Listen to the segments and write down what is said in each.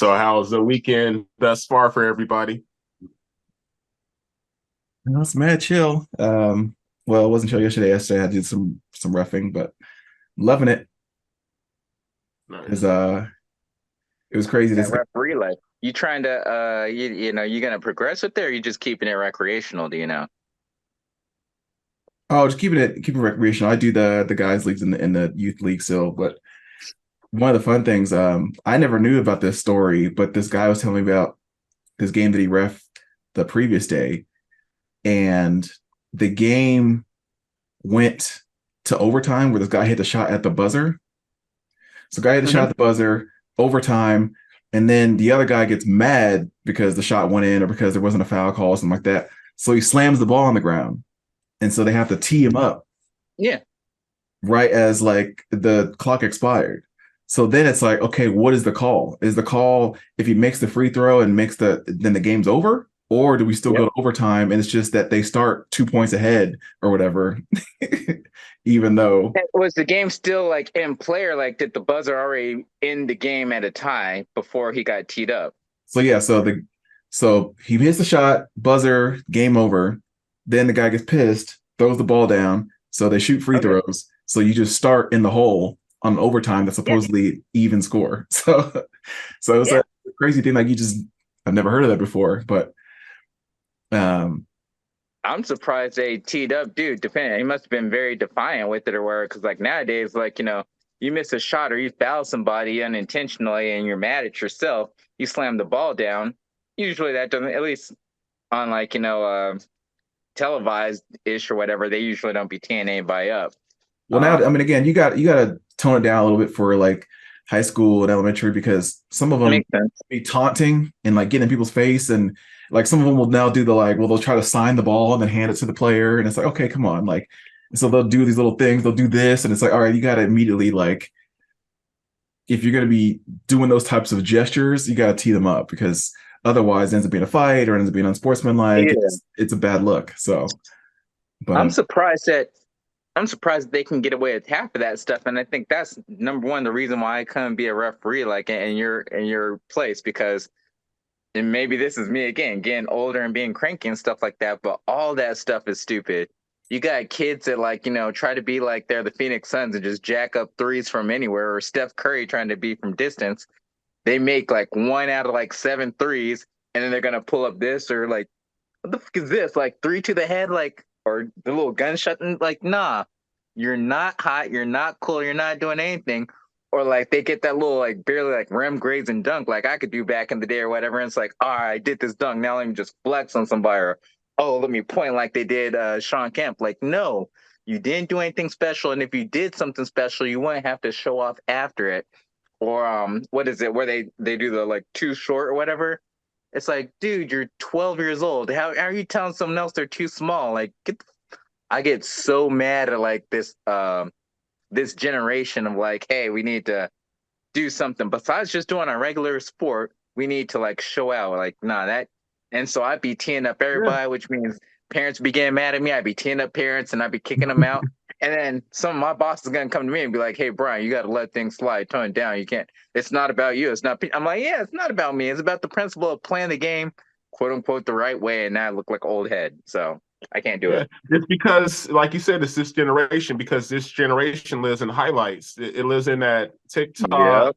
So how's the weekend thus far for everybody? That's mad chill. Well, it wasn't chill yesterday. Yesterday I did some roughing, but loving it because Nice. it was crazy. That This referee life. You trying to you gonna progress with it, or you just keeping it recreational? Do you know? oh, just keeping it recreational. I do the guys leagues in the youth league still, but one of the fun things, I never knew about this story, but this guy was telling me about this game that he ref the previous day, and the game went to overtime where this guy hit the shot at the buzzer. So guy hit the shot Hmm. at the buzzer, overtime, and then the other guy gets mad because the shot went in or because there wasn't a foul call or something like that. So he slams the ball on the ground. And so they have to tee him up Yeah. right as like the clock expired. So then it's like, okay, what is the call? Is the call if he makes the free throw and makes then the game's over? Or do we still Yep. go to overtime and it's just that they start 2 points ahead or whatever, even though Was the game still like in play, or like did the buzzer already end the game at a tie before he got teed up? so yeah, so he hits the shot, buzzer, game over. Then the guy gets pissed, throws the ball down. So they shoot free Okay. throws. So you just start in the hole on overtime that's Yeah. supposedly even score. So it's Yeah. a crazy thing. Like I've never heard of that before. But um, I'm surprised they teed up, dude. Depending, he must have been very defiant with it or whatever. Because like nowadays, like you miss a shot or you foul somebody unintentionally and you're mad at yourself. You slam the ball down. Usually that doesn't, at least on like televised ish or whatever. They usually don't be teeing anybody up. well, now I Um, mean, again, you got to tone it down a little bit for like high school and elementary because some of them Makes sense. be taunting and like getting in people's face and like some of them will now do the like well they'll try to sign the ball and then hand it to the player and it's like okay come on like so they'll do these little things they'll do this and it's like all right you got to immediately like if you're going to be doing those types of gestures you got to tee them up because otherwise it ends up being a fight or it ends up being unsportsmanlike Yeah. it's a bad look so but I'm surprised that I'm surprised they can get away with half of that stuff, and I think that's number one the reason why I couldn't be a referee like in your place because and maybe this is me again getting older and being cranky and stuff like that, but all that stuff is stupid. You got kids that like try to be like they're the Phoenix Suns and just jack up threes from anywhere, or Steph Curry trying to be from distance. They make like one out of like seven threes, and then they're gonna pull up this or like what the fuck is this? Like three to the head, like or the little gunshot, and like nah, you're not hot, you're not cool, you're not doing anything. Or like they get that little like barely like rim grades and dunk like I could do back in the day or whatever. And it's like, all right, I did this dunk. Now let me just flex on somebody or oh, let me point like they did Sean Kemp. Like, no, you didn't do anything special. And if you did something special, you wouldn't have to show off after it. Or what is it where they do the like too short or whatever? It's like, dude, you're 12 years old. How are you telling someone else they're too small? Like, I get so mad at like this generation of like, hey, we need to do something besides just doing a regular sport. We need to like show out. Like, nah, that. And so I'd be teeing up Yeah. everybody, which means parents be getting mad at me. I'd be teeing up parents and I'd be kicking them out. And then some of my boss is gonna come to me and be like, "Hey, Brian, you got to let things slide, tone it down. You can't. It's not about you. It's not." I'm like, "Yeah, it's not about me. It's about the principle of playing the game, quote unquote, the right way, and not look like old head." So I can't do it. Yeah. It's because, like you said, it's this generation because this generation lives in highlights. It lives in that TikTok, Yeah.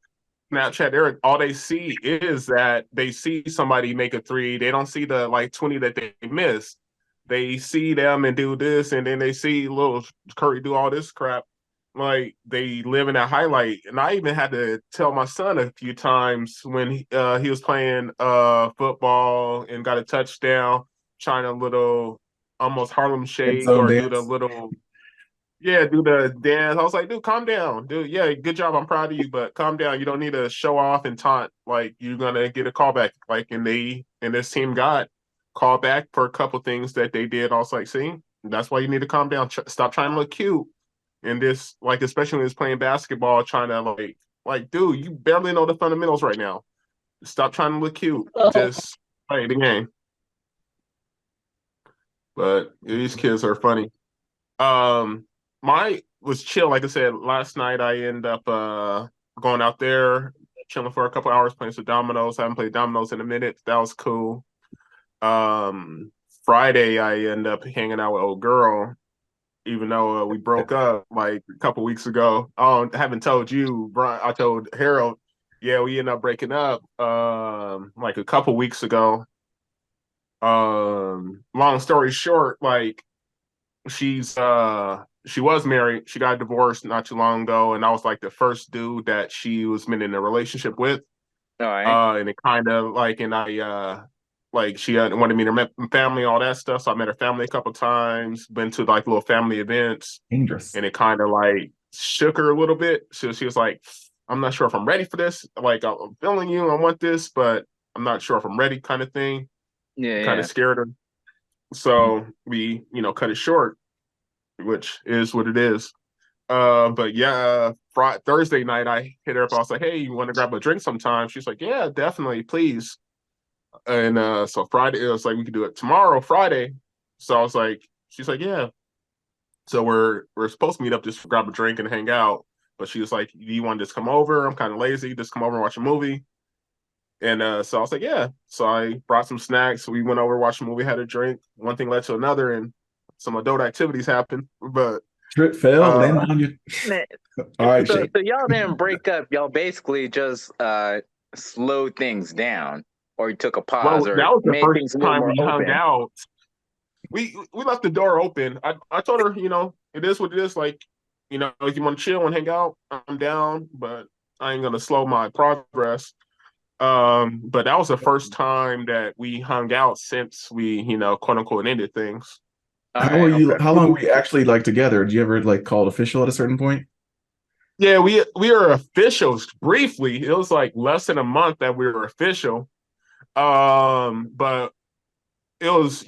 Snapchat era. All they see is that they see somebody make a three. They don't see the like 20 that they miss. They see them and do this, and then they see little Curry do all this crap. Like they live in that highlight. And I even had to tell my son a few times when he was playing football and got a touchdown, trying a little almost Harlem end Shake zone or do the dance little yeah, do the dance. I was like, dude, calm down. Dude, yeah, good job. I'm proud of you, but calm down. You don't need to show off and taunt like you're gonna get a callback. Like and this team got called back for a couple things that they did. I was like, see, that's why you need to calm down. Stop trying to look cute. And this, like, especially when he's playing basketball, trying to like, dude, you barely know the fundamentals right now. Stop trying to look cute. Just play the game. But these kids are funny. My was chill. Like I said, last night I end up going out there. chilling for a couple hours, playing some dominoes. I haven't played dominoes in a minute. That was cool. Friday, I end up hanging out with old girl, even though we broke up like a couple weeks ago. I haven't told you, Brian. I told Harold. Yeah, we ended up breaking up like a couple weeks ago. Long story short, like she was married. She got divorced not too long ago, and I was like the first dude that she was been in a relationship with. All right. And it kind of like, and I like she had wanted me to meet family, all that stuff. So I met her family a couple times, been to like little family events, Dangerous. and it kind of like shook her a little bit. So she was like, "I'm not sure if I'm ready for this. Like I'm feeling you, I want this, but I'm not sure if I'm ready," kind of thing. Yeah, Kind yeah. of scared her. So we, cut it short, which is what it is. But yeah, Thursday night I hit her up. I was like, "Hey, you want to grab a drink sometime?" She's like, "Yeah, definitely, please." And so Friday, it was like we could do it tomorrow, Friday. So I was like, she's like, "Yeah." So we're supposed to meet up just to grab a drink and hang out. But she was like, "Do you want to just come over? I'm kind of lazy. Just come over and watch a movie." And so I was like, "Yeah." So I brought some snacks. We went over, watched a movie, had a drink. One thing led to another, and some adult activities happened. But Trip fail, uh, landed on you. Man, All right, so Shane. so y'all didn't break up. Y'all basically just slowed things down, or you took a well, pause, or that was the made first things a little time more we hung open. out. We left the door open. I told her, it is what it is. Like, if you want to chill and hang out, I'm down, but I ain't gonna slow my progress. But that was the first time that we hung out since we, quote unquote, ended things. All right, okay. How long were you actually like together? Did you ever like call it official at a certain point? Yeah, we were officials briefly. It was like less than a month that we were official. But it was,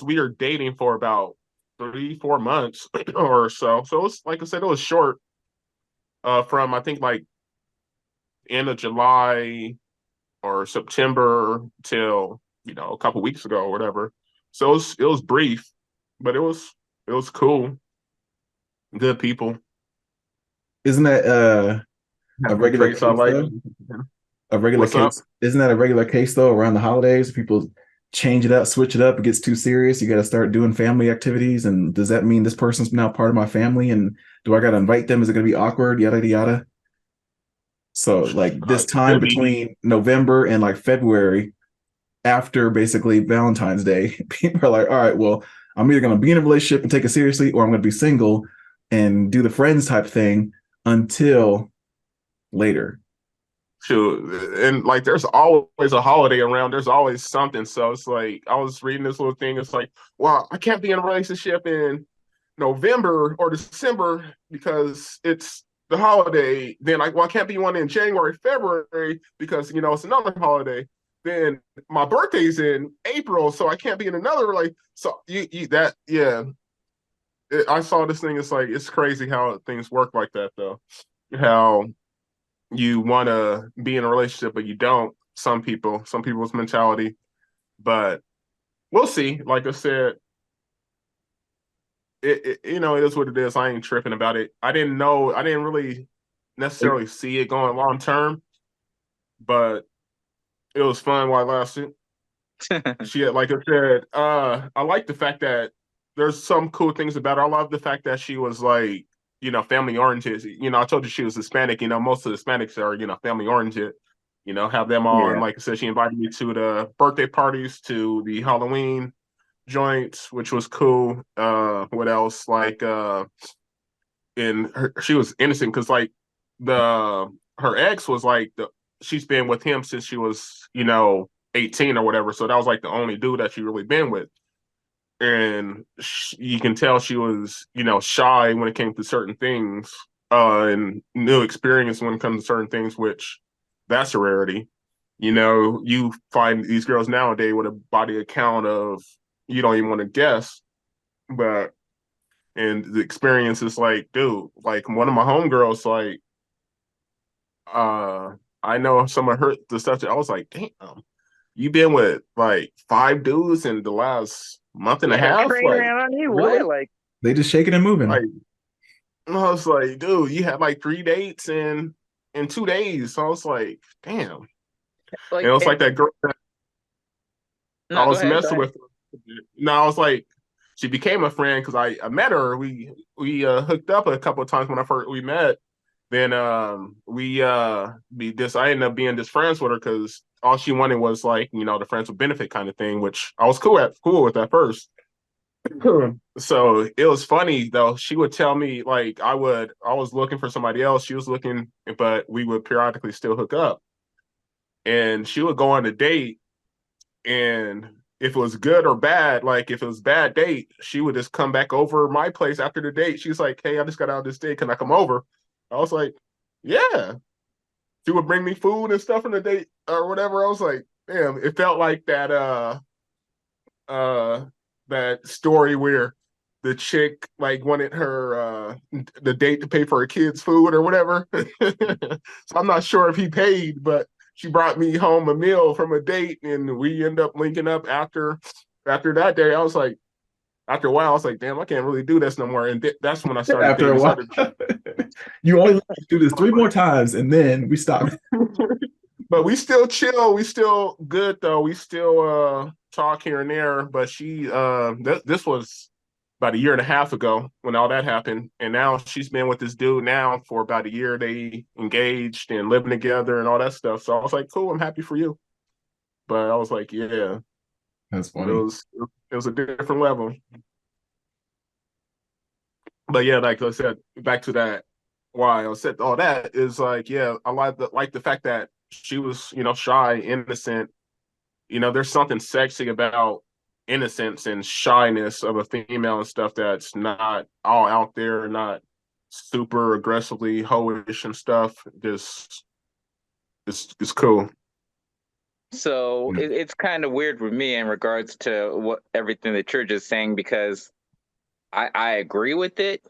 we were dating for about 3, 4 months or so. So it was, like I said, it was short. From I think like end of July or September till a couple weeks ago or whatever. So it was brief, but it was cool. Good people. Isn't that a Have some regular traits I case like. though? A regular What's up? case. Isn't that a regular case though around the holidays? People change it up, switch it up, it gets too serious. You got to start doing family activities. And does that mean this person's now part of my family? And do I got to invite them? Is it going to be awkward? Yada, yada, yada. So like this time Could be. between November and like February, after basically Valentine's Day, people are like, all right, well, I'm either going to be in a relationship and take it seriously, or I'm going to be single and do the friends type thing until later. Shoot, and like there's always a holiday around. There's always something. So it's like I was reading this little thing. It's like, well, I can't be in a relationship in November or December because it's the holiday. Then like, well, I can't be one in January, February because it's another holiday. Then my birthday's in April, so I can't be in another like. So you that yeah. I saw this thing. It's like it's crazy how things work like that though. How you want to be in a relationship, but you don't. Some people's mentality, but we'll see. Like I said, it is what it is. I ain't tripping about it. I didn't know. I didn't really necessarily see it going long term, but it was fun while it lasted. She had, like I said, I like the fact that there's some cool things about her. I love the fact that she was like, family oriented. I told you she was Hispanic. Most of the Hispanics are, family oriented. Have them all. And Yeah. like I said, she invited me to the birthday parties, to the Halloween joints, which was cool. What else? Like, she was innocent because like the her ex was like she's been with him since she was 18 or whatever. So that was like the only dude that she really been with. And you can tell she was, shy when it came to certain things, and new experience when it comes to certain things, which that's a rarity. You find these girls nowadays with a body count of you don't even want to guess, but and the experience is like, dude, like one of my homegirls, like, uh, I know some of her the stuff that I was like, damn, you been with like 5 dudes in the last month and a Yeah, half? train Like, ran on you. really? What? Like, They just shaking and Like, moving. I was like, dude, you had like 3 dates in 2 days. So I was like, damn. And it Like, was like that girl that I no, go was ahead, go messing ahead. with. No, I was like, she became a friend because I met her. We hooked up a couple of times when I first we met. Then I ended up being just friends with her because all she wanted was like, the friends with benefit kind of thing, which I was cool with at first. So it was funny though. She would tell me like I was looking for somebody else. She was looking, but we would periodically still hook up. And she would go on a date, and if it was good or bad, like if it was bad date, she would just come back over my place after the date. She's like, "Hey, I just got out of this date. Can I come over?" I was like, "Yeah." She would bring me food and stuff on the date or whatever. I was like, "Damn!" It felt like uh that story where the chick like wanted her the date to pay for her kids' food or whatever. So I'm not sure if he paid, but she brought me home a meal from a date, and we end up linking up after that day. I was like, after a while, I was like, damn, I can't really do this no more. And that's when I started After a dating. while, Started, you only do this 3 more times, and then we stop. but we still chill. We still good though. We still talk here and there. But this was about a year and a half ago when all that happened. And now she's been with this dude now for about a year. They engaged and living together and all that stuff. So I was like, cool, I'm happy for you. But I was like, yeah, That's it funny. was a different level. But yeah, like I said, back to that why I said all that is like, yeah, I like the fact that she was, shy, innocent. There's something sexy about innocence and shyness of a female and stuff that's not all out there, not super aggressively hoish and stuff. Just it's cool. So Yeah. it's kind of weird with me in regards to what everything that you're just saying because I agree with it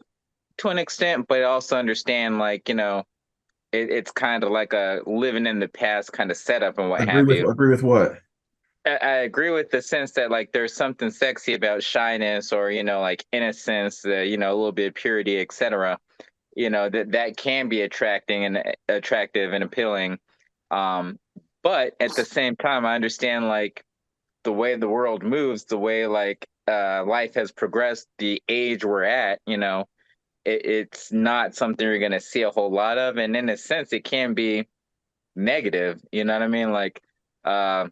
to an extent, but I also understand like, it's kind of like a living in the past kind of setup and what have you. Agree with what? I agree with the sense that like there's something sexy about shyness or like innocence, a little bit of purity, etc. That can be attracting and attractive and appealing. Um, but at the same time, I understand like the way the world moves, the way like life has progressed, the age we're at. It's not something you're gonna see a whole lot of, and in a sense, it can be negative. You know what I mean? Like. Uh,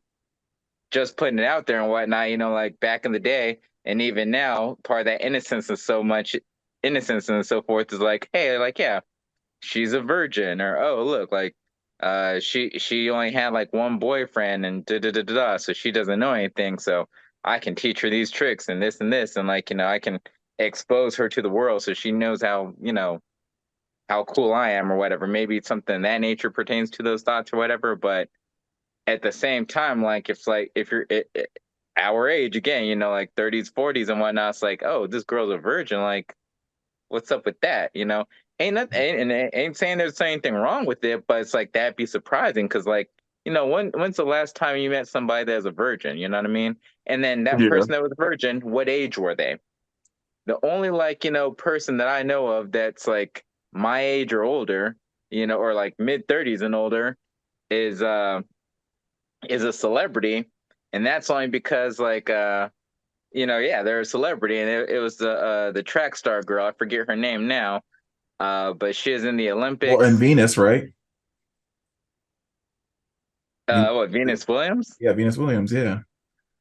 just putting it out there and whatnot, like back in the day and even now, part of that innocence and so much innocence and so forth is like, hey, like, yeah, she's a virgin, or oh, look, like, she only had like one boyfriend and da da da da da, so she doesn't know anything, so I can teach her these tricks and this, and like, I can expose her to the world so she knows how cool I am or whatever. Maybe it's something that nature pertains to those thoughts or whatever, but at the same time, like if you're our age again, like 30s, 40s and whatnot, it's like, oh, this girl's a virgin. Like, what's up with that? Ain't saying there's anything wrong with it, but it's like that'd be surprising because like, when's the last time you met somebody that's a virgin? You know what I mean? And then that Yeah. person that was a virgin, what age were they? The only like, person that I know of that's like my age or older, or like mid 30s and older is is a celebrity, and that's only because like yeah, they're a celebrity, and it was the track star girl. I forget her name now, but she is in the Well, and Olympics. Venus, right? What, Venus Williams? Yeah, Venus Williams. Yeah,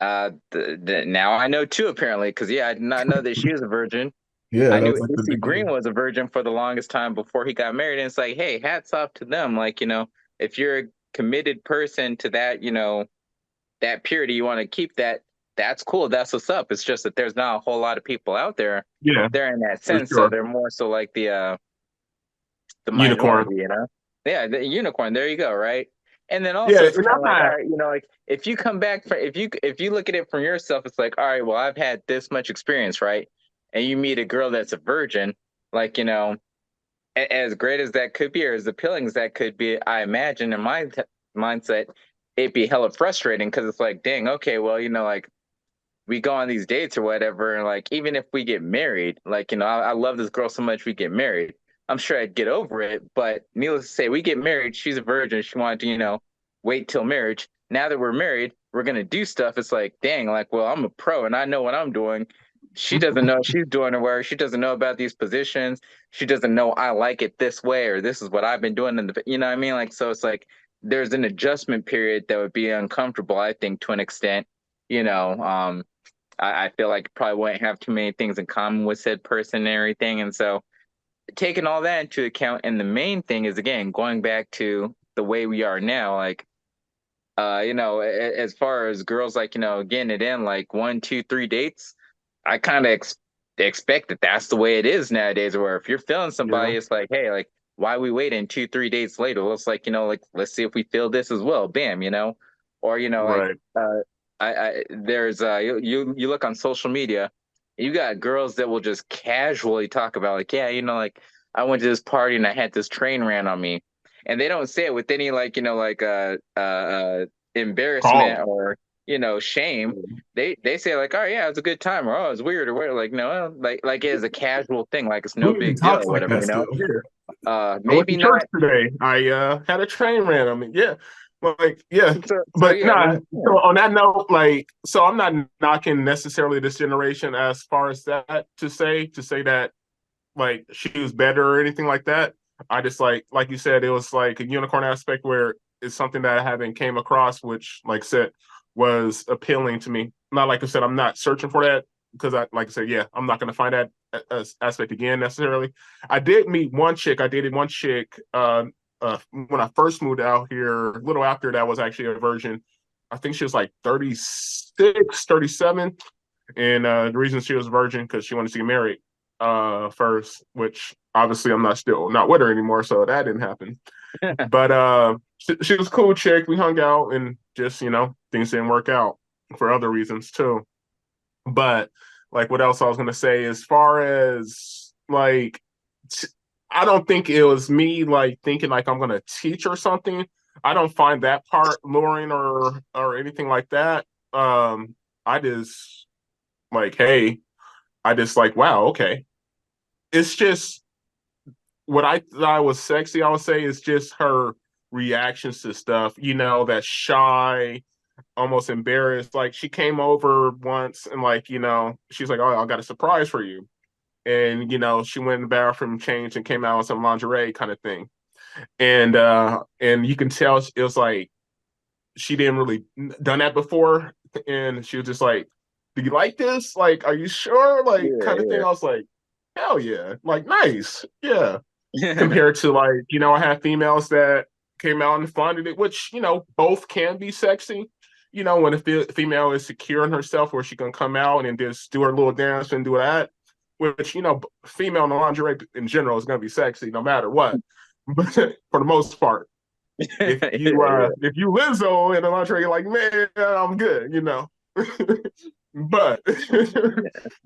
Now I know two apparently, because yeah, I did not know that she was a virgin. yeah. I That knew was like the AC big Green deal. was a virgin for the longest time before he got married, and it's like, hey, hats off to them. Like, if you're a committed person to that, that purity, you want to keep that, that's cool. That's what's up. It's just that there's not a whole lot of people out there Yeah, there in that for sense. So sure. they're more so like the Unicorn. minority. Yeah, the unicorn. There you go, right? And then Yeah, also it's and kind I'm of like, all not. right, like if you come back from if you look at it from yourself, it's like, all right, well, I've had this much experience, right? And you meet a girl that's a virgin, like, as great as that could be, or as appealing as that could be, I imagine in my mindset, it'd be hella frustrating because it's like, dang, okay, well, like we go on these dates or whatever, and like even if we get married, like I love this girl so much we get married. I'm sure I'd get over it. But needless to say, we get married. She's a virgin. She wanted to, wait till marriage. Now that we're married, we're gonna do stuff. It's like, dang, like, well, I'm a pro and I know what I'm doing. She doesn't know she's doing her work. She doesn't know about these positions. She doesn't know I like it this way or this is what I've been doing in the, you know what I mean? Like, so it's like there's an adjustment period that would be uncomfortable, I think, to an extent. You know, I feel like probably wouldn't have too many things in common with said person and everything. And so taking all that into account, and the main thing is again going back to the way we are now, like as far as girls like, getting it in like 1, 2, 3 dates, I kind of expect that that's the way it is nowadays. Where if you're feeling Yeah, somebody, it's like, hey, like why we waiting 2, 3 dates later? Let's like, like let's see if we feel this as well. Bam, or like right. there's you look on social media, you got girls that will just casually talk about like, yeah, like I went to this party and I had this train ran on me, and they don't say it with any like embarrassment Call. or shame. They say like, oh yeah, it was a good time, or oh it's weird or whatever. Like no, like it's a casual thing, like it's no Who even big deal talks or like whatever. that still? Yeah. I went to Maybe church not. today. I had a train ran on me. Yeah. Like, yeah. So But yeah, nah, so on that note, like, so I'm not knocking necessarily this generation as far as that to say that like she was better or anything like that. I just like you said, it was like a unicorn aspect where it's something that I haven't came across, which like I said was appealing to me. Not like I said, I'm not searching for that because I like I said, yeah, I'm not going to find that aspect again necessarily. I did meet one chick. I dated one chick when I first moved out here. A little after that was actually a virgin. I think she was like 36, 37. And the reason she was a virgin because she wanted to get married first, which obviously I'm not with her anymore, so that didn't happen. But she was a cool chick. We hung out and just things didn't work out for other reasons too. But like what else I was gonna say as far as like I don't think it was me like thinking like I'm gonna teach or something. I don't find that part luring or anything like that. I just like, hey, I just like, wow, okay. It's just what I thought was sexy, I would say, is just her reactions to stuff, that shy, almost embarrassed. Like she came over once and like, she's like, oh, I got a surprise for you. And, she went in the bathroom, changed, and came out with some lingerie kind of thing. And you can tell it was like she didn't really done that before. And she was just like, do you like this? Like, are you sure? Like, kind of thing. yeah, I was like, hell yeah. Like, nice. Yeah. yeah. Compared to like, I have females that came out and funded it, which, both can be sexy. When a female is secure in herself where she can come out and just do her little dance and do that, which, female lingerie in general is going to be sexy no matter what. But for the most part, if Yeah, you yeah. if you Lizzo in a lingerie, you're like, man, I'm good. But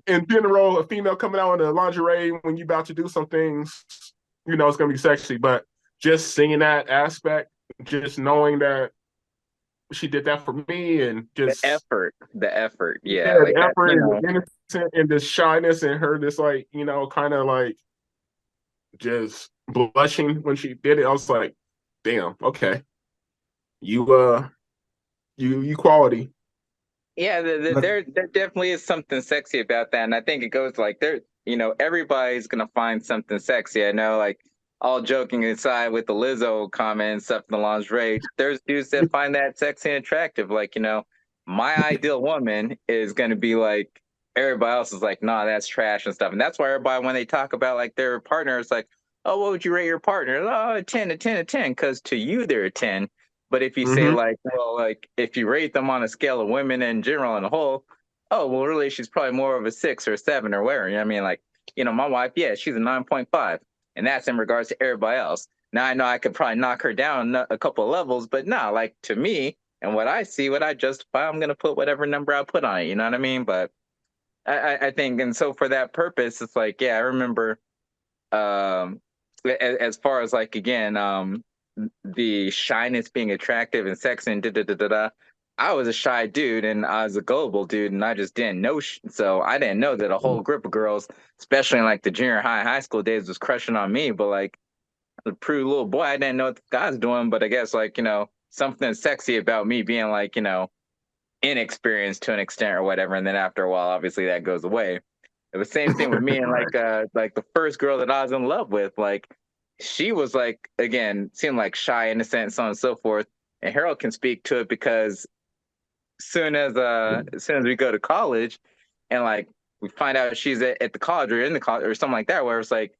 in general, a female coming out in a lingerie when you're about to do some things, it's gonna be sexy. But just seeing that aspect, just knowing that she did that for me, and just The effort, yeah, yeah, like the that, effort and the innocent and the shyness and her just like kind of like just blushing when she did it. I was like, damn, okay, you you quality. yeah. There definitely is something sexy about that, and I think it goes like there. Everybody's gonna find something sexy. I know, like all joking aside with the Lizzo comment and stuff in the lingerie, there's dudes that find that sexy and attractive. Like, my ideal woman is gonna be like everybody else is like, nah, that's trash and stuff. And that's why everybody when they talk about like their partner, it's like, oh, what would you rate your partner? Oh, a 10, a 10, a 10, because to you they're a 10. But if you say Mm-hmm. like, well, like if you rate them on a scale of women in general and a whole, oh well, really, she's probably more of a 6 or 7 or whatever. You know what I mean? Like, my wife, yeah, she's a 9.5, and that's in regards to everybody else. Now I know I could probably knock her down a couple of levels, but nah, like to me and what I see, what I justify, I'm gonna put whatever number I put on it. You know what I mean? But I think, and so for that purpose, it's like, yeah, I remember um as far as like again the shyness being attractive and sexy and da da da da da. I was a shy dude and I was a gullible dude and I just didn't know. So I didn't know that a whole group of girls, especially in like the junior high, high school days, was crushing on me. But like the pretty little boy, I didn't know what the guy's doing. But I guess like, something sexy about me being like, inexperienced to an extent or whatever. And then after a while, obviously that goes away. It was same thing with me and Right. like the first girl that I was in love with. Like she was like, again, seemed like shy, innocent, so on and so forth. And Harold can speak to it because as soon as we go to college and like we find out she's at the college or in the college or something like that, where it's like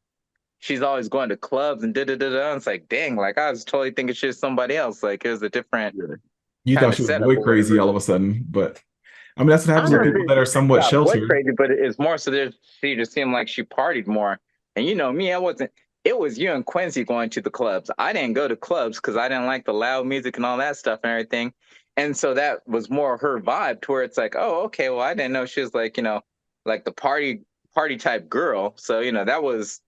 she's always going to clubs and da da da da. It's like, dang, like I was totally thinking she's somebody else. Like it was a different Yeah. You kind thought of she was setup boy or crazy whatever. all of a sudden, but I mean that's what I happens don't know with if people that are it's somewhat not boy sheltered. crazy, but it's more so that she just seemed like she partied more. And me, I wasn't. It was you and Quincy going to the clubs. I didn't go to clubs because I didn't like the loud music and all that stuff and everything. And so that was more her vibe to where it's like, oh, okay, well, I didn't know she was like, like the party type girl. So, that was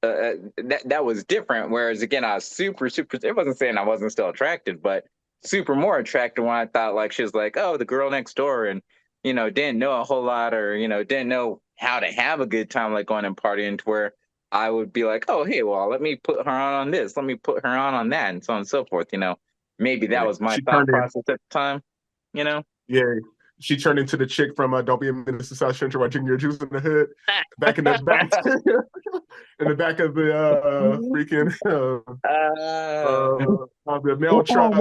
that was different. Whereas again, I was super, super. It wasn't saying I wasn't still attracted, but super more attracted when I thought like she was like, oh, the girl next door, and didn't know a whole lot, or didn't know how to have a good time, like going and partying, to where I would be like, oh, hey, well, let me put her on this, let me put her on that, and so on and so forth. Maybe that Yeah. was my She thought turned in. process at the time. You know. Yeah, she turned into the chick from Don't Be a Menace to South Central watching your juice in the hood. Back in the back in the back of the freaking of the mail truck.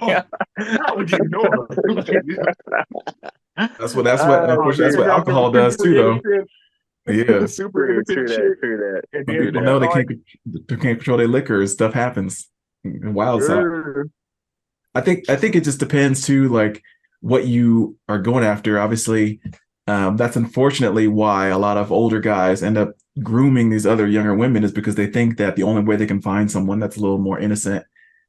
Oh, now we're getting over. That's what Oh unfortunately that's man. what Yeah, alcohol does super too though. innocent, Yeah. super True, innocent true that, chick. true that, And When true people then know that. they can't control their liquor, stuff happens. Wild side. uh, I think it just depends too, like what you are going after. Obviously, that's unfortunately why a lot of older guys end up grooming these other younger women is because they think that the only way they can find someone that's a little more innocent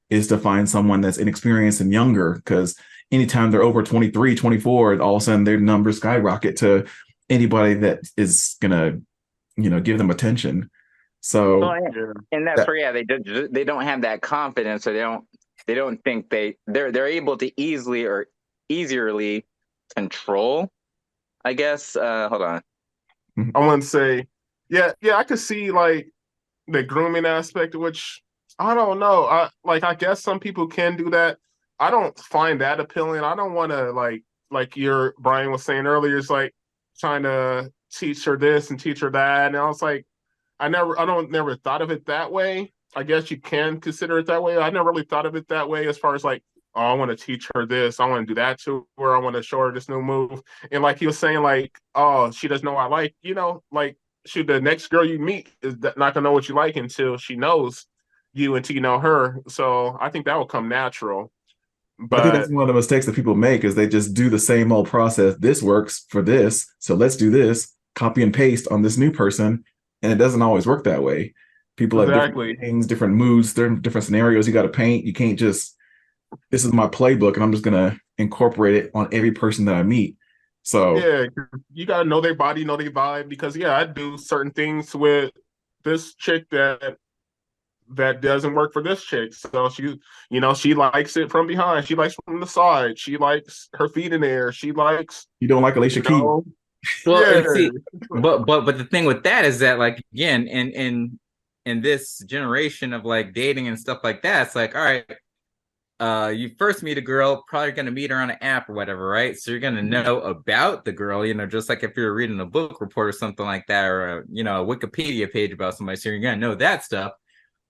is to find someone that's inexperienced and younger. Because anytime they're over 23, 24, all of a sudden their numbers skyrocket to anybody that is gonna, give them attention. Well, So yeah, and that's that where they don't have that confidence, or they don't think they're able to easily or easierly control. I guess. Hold on. I want to say, yeah, I could see like the grooming aspect, which I don't know. I guess some people can do that. I don't find that appealing. I don't want to like your Brian was saying earlier. It's like trying to teach her this and teach her that, and I was like, I never thought of it that way. I guess you can consider it that way. I never really thought of it that way as far as like, oh, I want to teach her this, I want to do that to her, I want to show her this new move. And like he was saying, like, oh, she doesn't know what I like, like shoot, the next girl you meet is not gonna know what you like until she knows you, until you know her. So I think that will come natural. I think that's But one of the mistakes that people make is they just do the same old process. This works for this, so let's do this, copy and paste on this new person, and it doesn't always work that way. People have different exactly, things, different moods, different scenarios you got to paint. You can't just this is my playbook and I'm just gonna incorporate it on every person that I meet. So yeah, you gotta know their body, know their vibe, because yeah, I do certain things with this chick that doesn't work for this chick. So she likes it from behind. She likes from the side. She likes her feet in there. She likes, you don't like Alicia you Keys. know, Well, yeah, and see, but the thing with that is that like again, in this generation of like dating and stuff like that, it's like, all right, you first meet a girl, probably gonna meet her on an app or whatever, right? So you're gonna know about the girl, just like if you're reading a book report or something like that, or a Wikipedia page about somebody, so you're gonna know that stuff.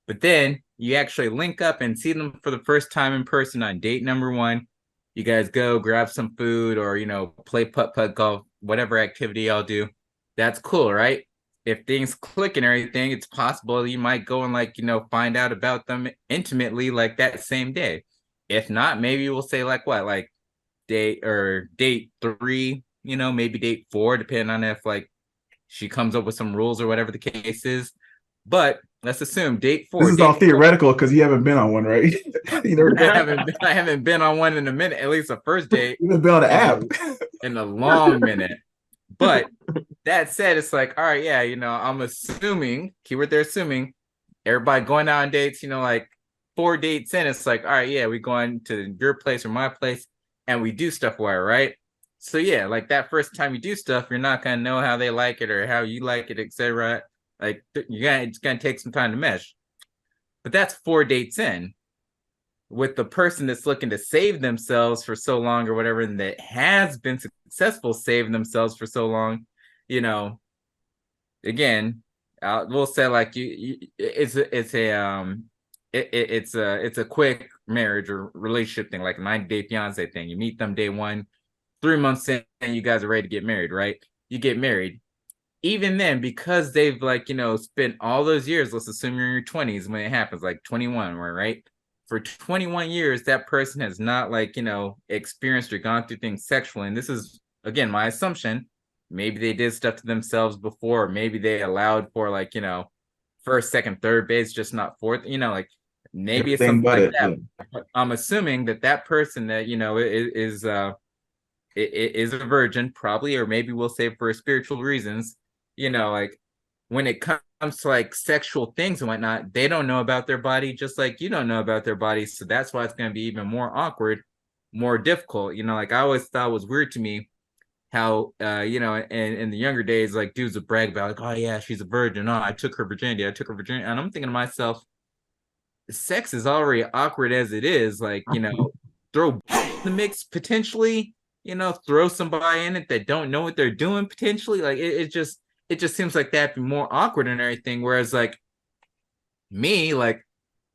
But then you actually link up and see them for the first time in person on date number one. You guys go grab some food or, play putt-putt golf, whatever activity y'all do. That's cool, right? If things click and everything, it's possible you might go and find out about them intimately like that same day. If not, maybe we'll say like what, like date three, maybe date four, depending on if like she comes up with some rules or whatever the case is. But let's assume date This four. is all Date four. theoretical because you haven't been on one, right? You never I been, haven't been on one in a minute, at least a first date you've been on an in app. a long minute. But that said, it's like, all right, yeah, I'm assuming, keyword they're assuming, everybody going out on dates, like 4 dates in, it's like, all right, yeah, we going to your place or my place. and we do stuff well, right? So yeah, like that first time you do stuff, you're not gonna know how they like it or how you like it, etc. Like it's gonna take some time to mesh. But that's 4 dates in. With the person that's looking to save themselves for so long or whatever, and that has been successful saving themselves for so long, you know, again, we'll say like it's a quick marriage or relationship thing, like a 90-day fiance thing. You meet them day one, 3 months in, and you guys are ready to get married, right? You get married. Even then, because they've like, spent all those years, let's assume you're in your 20s when it happens, like 21, right? For 21 years, that person has not like, experienced or gone through things sexually. And this is, again, my assumption. Maybe they did stuff to themselves before. Maybe they allowed for like, first, second, third base, just not fourth, like maybe it's Everything something but like it. that. Yeah. But I'm assuming that person that, is a virgin, probably, or maybe we'll say for spiritual reasons, like when it comes to like sexual things and whatnot, they don't know about their body just like you don't know about their body. So that's why it's going to be even more awkward, more difficult. Like I always thought it was weird to me how, in the younger days, like dudes would brag about like, oh yeah, she's a virgin. Oh, I took her virginity. I took her virginity. And I'm thinking to myself, sex is already awkward as it is. Like, throw the mix potentially, throw somebody in it that don't know what they're doing potentially. Like it just seems like that'd be more awkward and everything. Whereas like me, like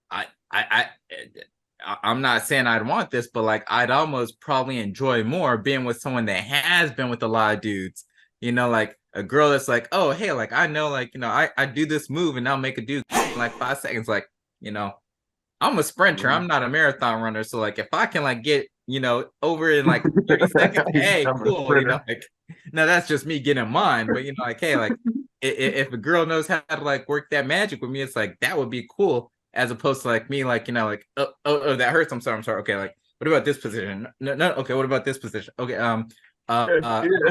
I I I'm not saying I'd want this, but like I'd almost probably enjoy more being with someone that has been with a lot of dudes. Like a girl that's like, oh hey, like I know, like I do this move and I'll make a dude in like 5 seconds. Like, I'm a sprinter. I'm not a marathon runner. So like if I can like get, over in like 30 seconds, hey, I'm a cool. sprinter. Like now that's just me getting mine. But like, hey, like if a girl knows how to like work that magic with me, it's like that would be cool. As opposed to like me, like, like, oh, that hurts. I'm sorry. I'm sorry. Okay, like, what about this position? No, no, okay, what about this position? Okay, Yeah,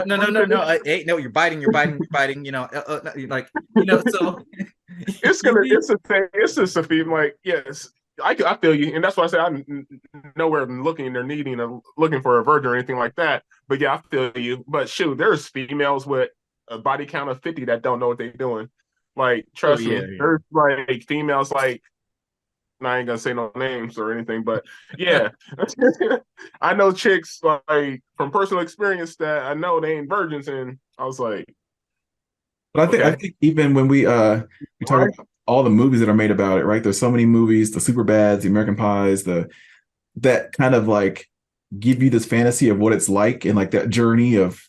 no. Hey, no, you're biting, you're biting, like, so it's just a feeling like, yes, I feel you, and that's why I say I'm nowhere looking or needing or looking for a virgin or anything like that. But yeah, I feel you. But shoot, there's females with a body count of 50 that don't know what they're doing. Like, oh trust yeah, me, yeah. there's like females like, and I ain't gonna say no names or anything, but yeah, I know chicks like from personal experience that I know they ain't virgins, and I was like, But I okay, think even when we talk right, about all the movies that are made about it, right? There's so many movies, the Super Bads, the American Pies, the that kind of like give you this fantasy of what it's like and like that journey of,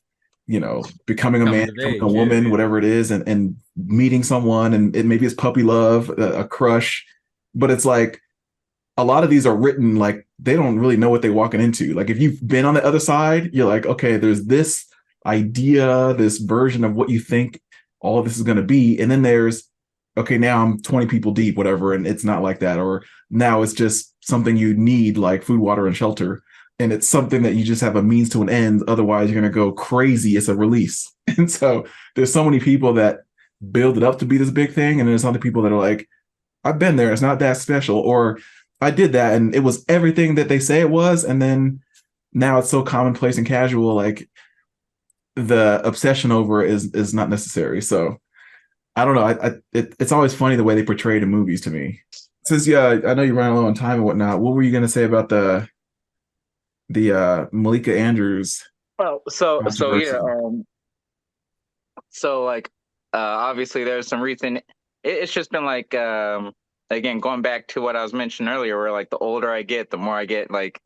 becoming a man, Coming of becoming a age, yeah, woman, yeah. whatever it is, and meeting someone and it maybe it's puppy love, a crush, but it's like a lot of these are written like they don't really know what they're walking into. Like if you've been on the other side, you're like, okay, there's this idea, this version of what you think all of this is going to be, and then there's okay, now I'm 20 people deep, whatever, and it's not like that, or now it's just something you need like food, water, and shelter, and it's something that you just have a means to an end. Otherwise, you're going to go crazy. It's a release, and so there's so many people that build it up to be this big thing, and there's other people that are like, I've been there. It's not that special. Or I did that and it was everything that they say it was. And then now it's so commonplace and casual. Like the obsession over it is not necessary. So I don't know. It's always funny the way they portray it in movies to me. Since yeah, I know you're running low on time and whatnot. What were you gonna say about the Malika Andrews Well, so yeah, controversy? so like obviously there's some recent it's just been like again going back to what I was mentioning earlier where like the older I get the more I get like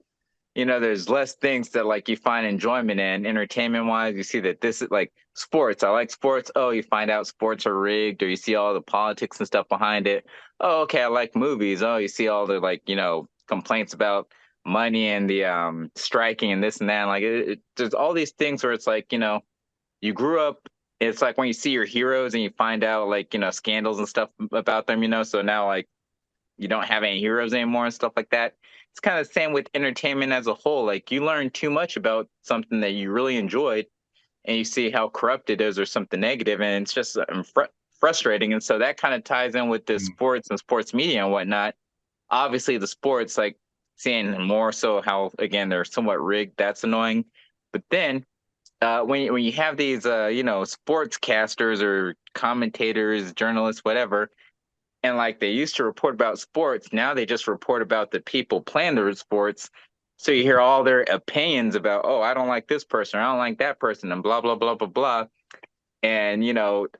there's less things that like you find enjoyment in entertainment wise. You see that this is like sports. I like sports. Oh, you find out sports are rigged, or you see all the politics and stuff behind it. Oh, okay, I like movies. Oh, you see all the like complaints about money and the striking and this and that. Like there's all these things where it's like you grew up. It's like when you see your heroes and you find out like scandals and stuff about them. So now like you don't have any heroes anymore and stuff like that. It's kind of the same with entertainment as a whole. Like you learn too much about something that you really enjoyed and you see how corrupt it is or something negative, and it's just frustrating. And so that kind of ties in with the sports and sports media and whatnot. Obviously, the sports, like seeing more so how, again, they're somewhat rigged. That's annoying. But then when you have these, sportscasters or commentators, journalists, whatever, and like they used to report about sports, now they just report about the people playing their sports. So you hear all their opinions about, oh, I don't like this person, or I don't like that person, and blah blah blah blah blah. And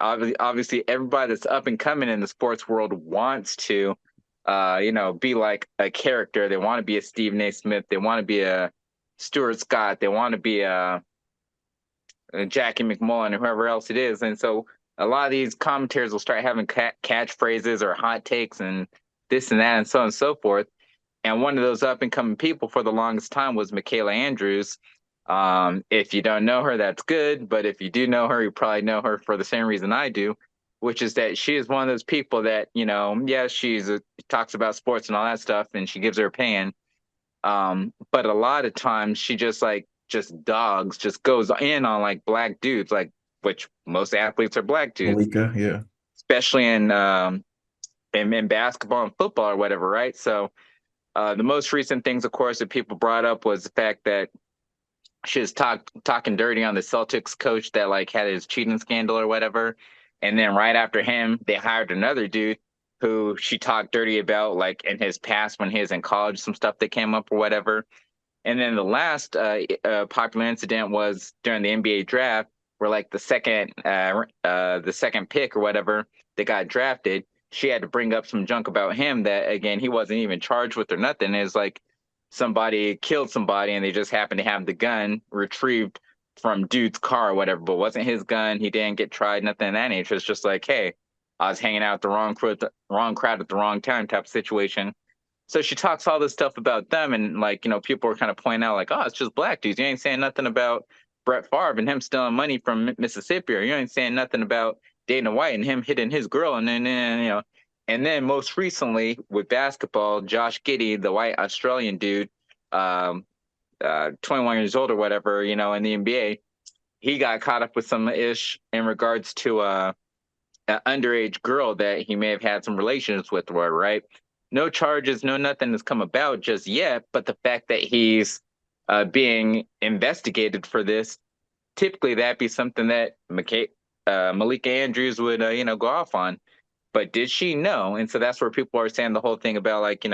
obviously, everybody that's up and coming in the sports world wants to, be like a character. They want to be a Stephen A. Smith. They want to be a Stuart Scott. They want to be a Jackie McMullen or whoever else it is. And so a lot of these commentators will start having catchphrases or hot takes and this and that and so on and so forth. And one of those up and coming people for the longest time was Michaela Andrews. If you don't know her, that's good. But if you do know her, you probably know her for the same reason I do, which is that she is one of those people that, she's talks about sports and all that stuff, and she gives her opinion. But a lot of times she just goes in on like black dudes, like which most athletes are black dudes, Malika, yeah. especially in basketball and football or whatever, right? So the most recent things, of course, that people brought up was the fact that she was talking dirty on the Celtics coach that like had his cheating scandal or whatever. And then right after him, they hired another dude who she talked dirty about, like in his past when he was in college, some stuff that came up or whatever. And then the last popular incident was during the NBA draft, where like the second pick or whatever that got drafted, she had to bring up some junk about him that, again, he wasn't even charged with or nothing. It's like somebody killed somebody and they just happened to have the gun retrieved from dude's car or whatever, but wasn't his gun. He didn't get tried, nothing of that nature. It's just like, hey, I was hanging out with the wrong crowd at the wrong time type of situation. So she talks all this stuff about them, and like, people are kind of pointing out like, oh, it's just black dudes. You ain't saying nothing about Brett Favre and him stealing money from Mississippi, or you ain't saying nothing about Dana White and him hitting his girl. And then most recently with basketball, Josh Giddey, the white Australian dude, 21 years old or whatever, in the NBA, he got caught up with some ish in regards to an underage girl that he may have had some relations with, right? No charges, no nothing has come about just yet, but the fact that he's being investigated for this, typically that'd be something that Malika Andrews would, go off on. But did she know? And so that's where people are saying the whole thing about like,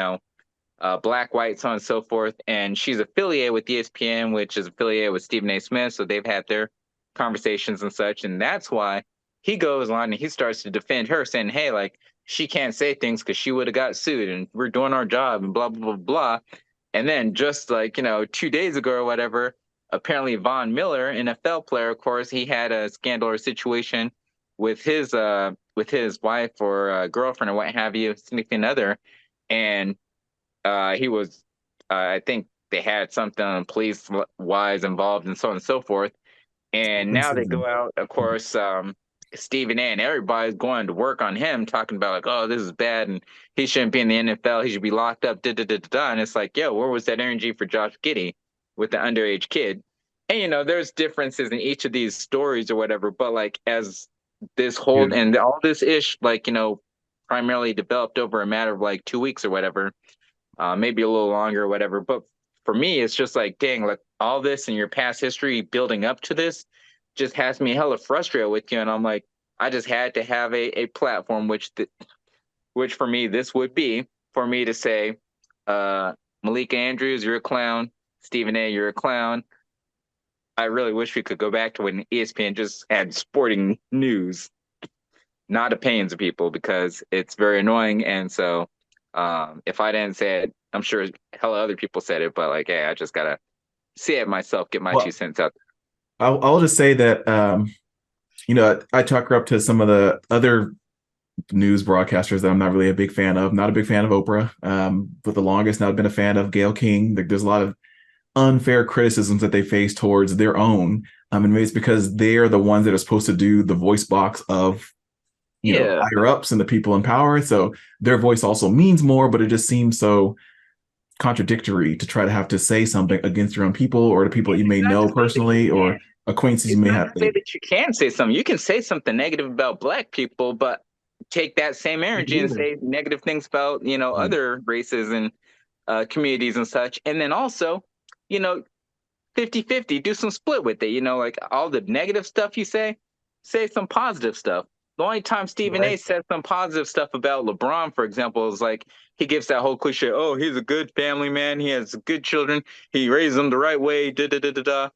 black, white, so on and so forth. And she's affiliated with ESPN, which is affiliated with Stephen A. Smith. So they've had their conversations and such. And that's why he goes on and he starts to defend her, saying, hey, like, she can't say things because she would have got sued and we're doing our job and blah, blah, blah, blah. And then just like, 2 days ago or whatever, apparently Von Miller, NFL player, of course, he had a scandal or situation with his wife or girlfriend or what have you, significant other. And he was, I think they had something police wise involved and so on and so forth. And now they go out, of course, Stephen A. and everybody's going to work on him, talking about like, oh, this is bad and he shouldn't be in the NFL. He should be locked up. Da, da, da, da, da. And it's like, yo, where was that energy for Josh Giddey with the underage kid? And, there's differences in each of these stories or whatever. But like as this whole and all this ish, like, primarily developed over a matter of like 2 weeks or whatever, maybe a little longer or whatever. But for me, it's just like, dang, like all this in your past history building up to this just has me hella frustrated with you. And I'm like, I just had to have a platform, which for me, this would be for me to say, Malika Andrews, you're a clown. Stephen A., you're a clown. I really wish we could go back to when ESPN just had sporting news, not opinions of people, because it's very annoying. And so if I didn't say it, I'm sure hella other people said it, but like, hey, I just got to see it myself, get my 2 cents out. I'll just say that, I talk her up to some of the other news broadcasters that I'm not really a big fan of. Not a big fan of Oprah. For the longest, not been a fan of Gayle King. There's a lot of unfair criticisms that they face towards their own. And maybe it's because they're the ones that are supposed to do the voice box of, higher ups and the people in power. So their voice also means more, but it just seems so contradictory to try to have to say something against your own people or the people that you may know personally or acquaintances you may have. Say that you can say something. You can say something negative about black people, but take that same energy and say negative things about, other races. And communities and such. And then also, you know, 50-50, do some split with it. You know, like all the negative stuff you say some positive stuff. The only time Stephen A Right. said some positive stuff about LeBron, for example, is like he gives that whole cliche, oh, he's a good family man, he has good children, he raised them the right way, da da da da da.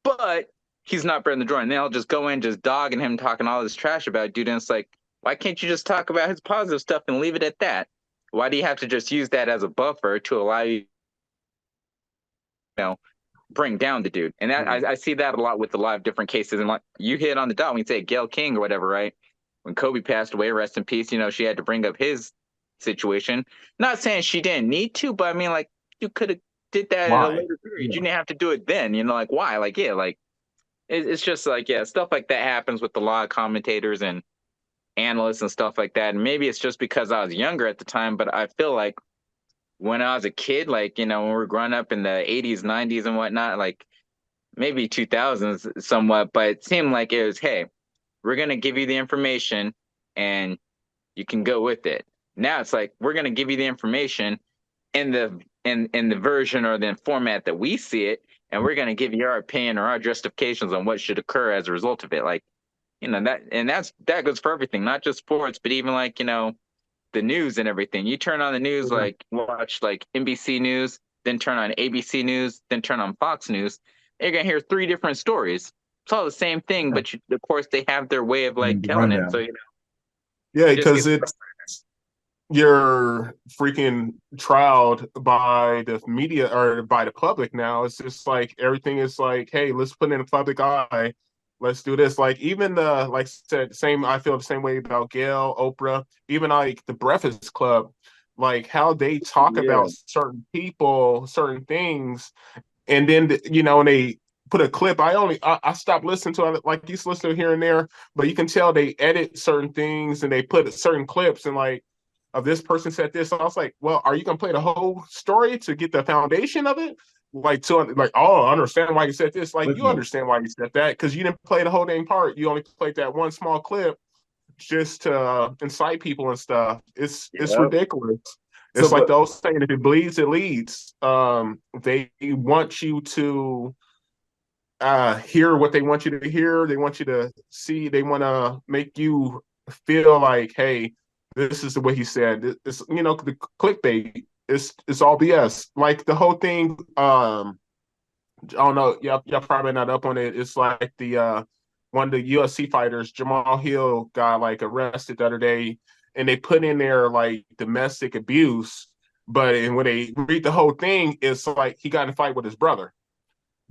But he's not Brandon Jordan. They'll just go in just dogging him, talking all this trash about dude, and it's like, why can't you just talk about his positive stuff and leave it at that? Why do you have to just use that as a buffer to allow you, know, bring down the dude? And that I see that a lot with a lot of different cases. And like you hit on the dot when you say Gail King or whatever, right? When Kobe passed away, rest in peace, you know, she had to bring up his situation. Not saying she didn't need to, but I mean, like, you could have did that at a Why? later period. Yeah. You didn't have to do it then, you know, like why? Like, yeah, like it's just like, yeah, stuff like that happens with a lot of commentators and analysts and stuff like that. And maybe it's just because I was younger at the time, but I feel like when I was a kid, like, you know, when we were growing up in the 80s, 90s and whatnot, like maybe 2000s somewhat, but it seemed like it was, hey, we're going to give you the information and you can go with it. Now it's like, we're going to give you the information in the version or the format that we see it, and we're going to give you our opinion or our justifications on what should occur as a result of it. Like, you know, that goes for everything, not just sports, but even like, you know, the news and everything. You turn on the news, Yeah. like watch like NBC News, then turn on ABC News, then turn on Fox News. You're gonna hear three different stories. It's all the same thing, but of course they have their way of like The telling it. So rundown. you know, Yeah, it just because gets it's you're freaking trialed by the media or by the public now. It's just like everything is like, hey, let's put it in the public eye. Let's do this. Like even the like I said, same I feel the same way about Gail, Oprah, even like the Breakfast Club, like how they talk yeah, about certain people, certain things, and then you know, and they put a clip. I stopped listening to it, like used to listen to it here and there, but you can tell they edit certain things and they put certain clips and like of this person said this. So I was like, well, are you gonna play the whole story to get the foundation of it? Like to like, oh, I understand why you said this. Like you Footnote. understand why you said that because you didn't play the whole dang part. You only played that one small clip just to incite people and stuff. It's yep, ridiculous. So, It's like but the old saying, if it bleeds, it leads. They want you to hear what they want you to hear. They want you to see. They want to make you feel like, hey, this is the way he said. It's you know the clickbait. It's all BS. Like the whole thing. I don't know. Y'all probably not up on it. It's like the one of the UFC fighters, Jamal Hill, got like arrested the other day, and they put in there like domestic abuse. But and when they read the whole thing, it's like he got in a fight with his brother.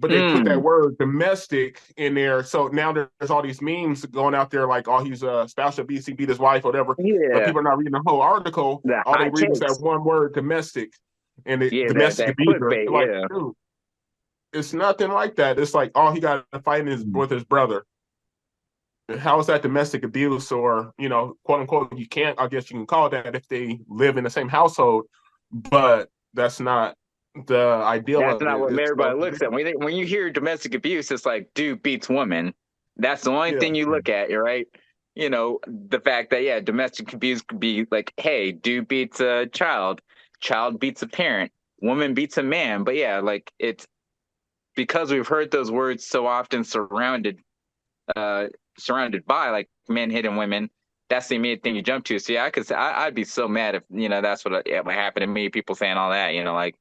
But they put that word domestic in there, so now there's all these memes going out there like, oh, he's a spouse abuse, he beat his wife, or whatever. But yeah, people are not reading the whole article. the All they hot read is that takes, one word, domestic, and the yeah, that domestic that abuser. clickbait, Like, yeah, dude, it's nothing like that. It's like, oh, he got a fight with his brother. How is that domestic abuse, or you know, quote unquote? You can't. I guess you can call that if they live in the same household, but that's not the ideal that's of not it. what It's everybody looks at. When you hear domestic abuse, it's like dude beats woman. That's the only yeah, thing you look at, right? You know, the fact that yeah, domestic abuse could be like, hey, dude beats a child beats a parent, woman beats a man. But yeah, like it's because we've heard those words so often uh surrounded by like men hitting women. That's the immediate thing you jump to. So yeah, I could say I'd be so mad if you know that's what happened to me. People saying all that, you know, like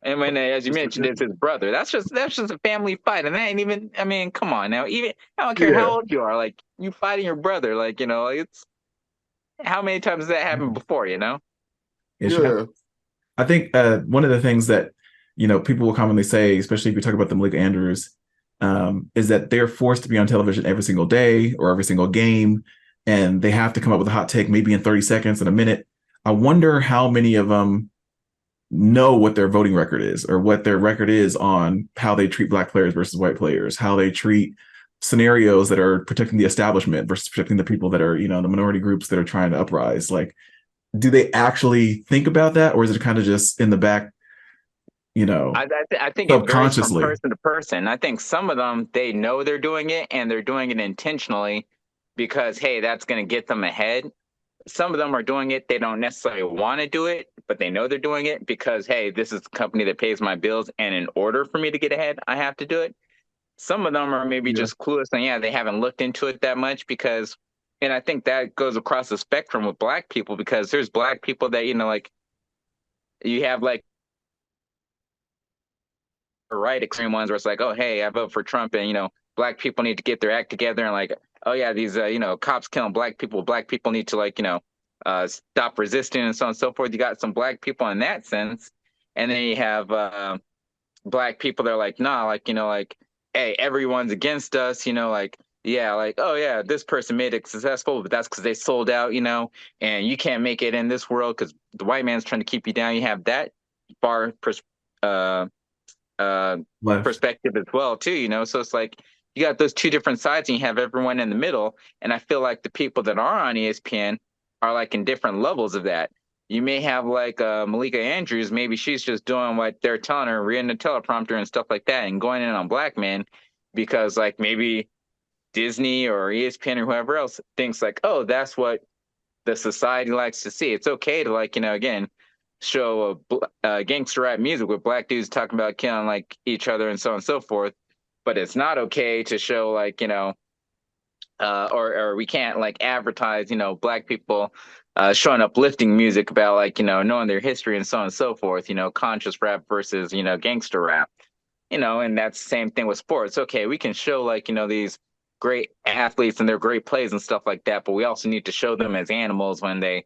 and when as you it's mentioned, it's ridiculous. his brother. That's just a family fight, and that ain't even. I mean, come on now. Even I don't care Yeah, how old you are. Like you fighting your brother. Like you know, it's how many times has that happened before? You know. it should happen. yeah, I think one of the things that people will commonly say, especially if you talk about the Malika Andrews, is that they're forced to be on television every single day or every single game, and they have to come up with a hot take maybe in 30 seconds in a minute. I wonder how many of them know what their voting record is or what their record is on how they treat black players versus white players, how they treat scenarios that are protecting the establishment versus protecting the people that are, the minority groups that are trying to uprise. Like, do they actually think about that, or is it kind of just in the back, I think it varies from subconsciously? person to person. I think some of them they know they're doing it and they're doing it intentionally because hey, that's going to get them ahead. some of them are doing it. They don't necessarily want to do it, but they know they're doing it because, hey, this is the company that pays my bills. And in order for me to get ahead, I have to do it. Some of them are maybe Yeah. just clueless and yeah, they haven't looked into it that much because, and I think that goes across the spectrum with black people because there's black people that, like you have like right extreme ones where it's like, oh, hey, I vote for Trump and, black people need to get their act together and like, oh yeah, these, cops killing black people. Black people need to like, stop resisting and so on and so forth. You got some black people in that sense. And then you have black people that are like, nah, like, like, hey, everyone's against us, like, yeah, like, oh yeah, this person made it successful, but that's because they sold out, and you can't make it in this world because the white man's trying to keep you down. You have that far Left. perspective as well, too, so it's like you got those two different sides and you have everyone in the middle. And I feel like the people that are on ESPN are like in different levels of that. You may have like Malika Andrews, maybe she's just doing what they're telling her, reading the teleprompter and stuff like that, and going in on black men because like maybe Disney or ESPN or whoever else thinks like, oh, that's what the society likes to see. It's okay to like, again, show a gangster rap music with black dudes talking about killing like each other and so on and so forth. But it's not okay to show like, or we can't like advertise, black people showing uplifting music about like, knowing their history and so on and so forth, conscious rap versus, gangster rap, and that's the same thing with sports. Okay, we can show like, these great athletes and their great plays and stuff like that, but we also need to show them as animals when they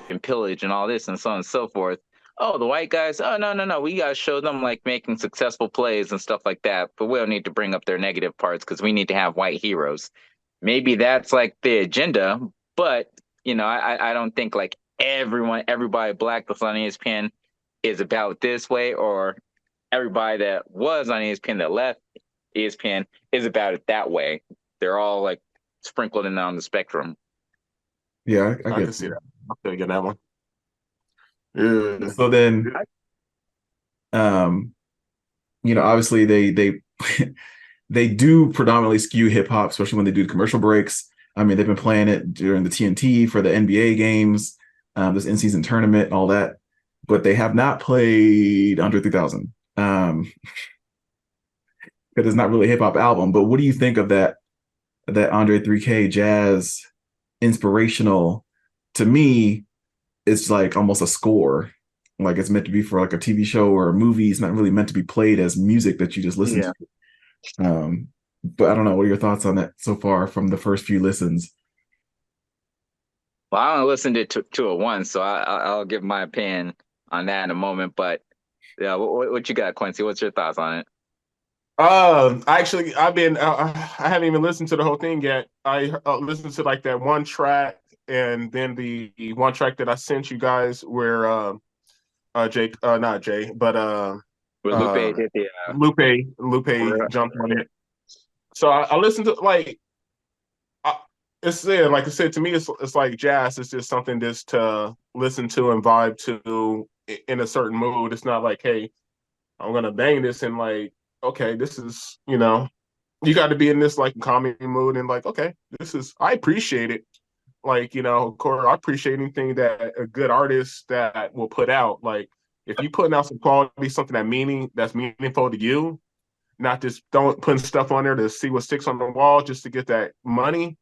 and pillage and all this and so on and so forth. Oh, the white guys, oh, no, we got to show them like making successful plays and stuff like that, but we don't need to bring up their negative parts because we need to have white heroes. Maybe that's like the agenda, but I don't think like everybody black that's on ESPN is about this way, or everybody that was on ESPN that left ESPN is about it that way. They're all like sprinkled in on the spectrum. Yeah, I I get can see that. I'll take that one. Yeah. So then, obviously they they do predominantly skew hip hop, especially when they do commercial breaks. I mean, they've been playing it during the TNT for the NBA games, this in-season tournament and all that, but they have not played Under 3000. Because it's not really a hip hop album. But what do you think of that Andre 3K jazz inspirational? To me, it's like almost a score. Like it's meant to be for like a TV show or a movie. It's not really meant to be played as music that you just listen to. But I don't know. What are your thoughts on that so far from the first few listens? Well, I only listened to it once, so I'll give my opinion on that in a moment. But yeah, what you got, Quincy? What's your thoughts on it? Actually, I haven't even listened to the whole thing yet. I listened to like that one track, and then the one track that I sent you guys where Jake, not Jay, but Lupe did the Lupe jumped on it. So I listened to like it's like I said to me, it's like jazz. It's just something just to listen to and vibe to in a certain mood. It's not like, hey, I'm gonna bang this and like, okay, this is you got to be in this like calming mood and like, okay, I appreciate it. Like, of course, I appreciate anything that a good artist that will put out. Like, if you putting out some quality, something that's meaningful to you, not just don't putting stuff on there to see what sticks on the wall just to get that money.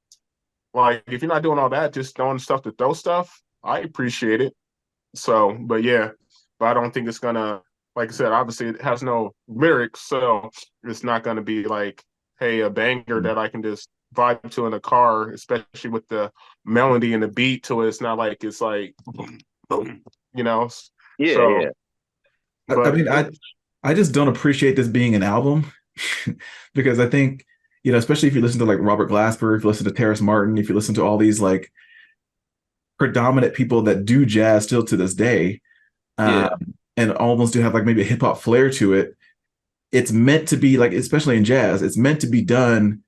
Like, if you're not doing all that, just throwing stuff to throw stuff, I appreciate it. So, but yeah, but I don't think it's gonna, like I said, obviously it has no lyrics, so it's not gonna be like, hey, a banger that I can just vibe to in a car, especially with the melody and the beat to it. It's not like it's like, boom, Yeah, so, yeah. But I mean, I just don't appreciate this being an album because I think, especially if you listen to like Robert Glasper, if you listen to Terrace Martin, if you listen to all these like predominant people that do jazz still to this day, and almost do have like maybe a hip hop flair to it, it's meant to be like, especially in jazz, it's meant to be done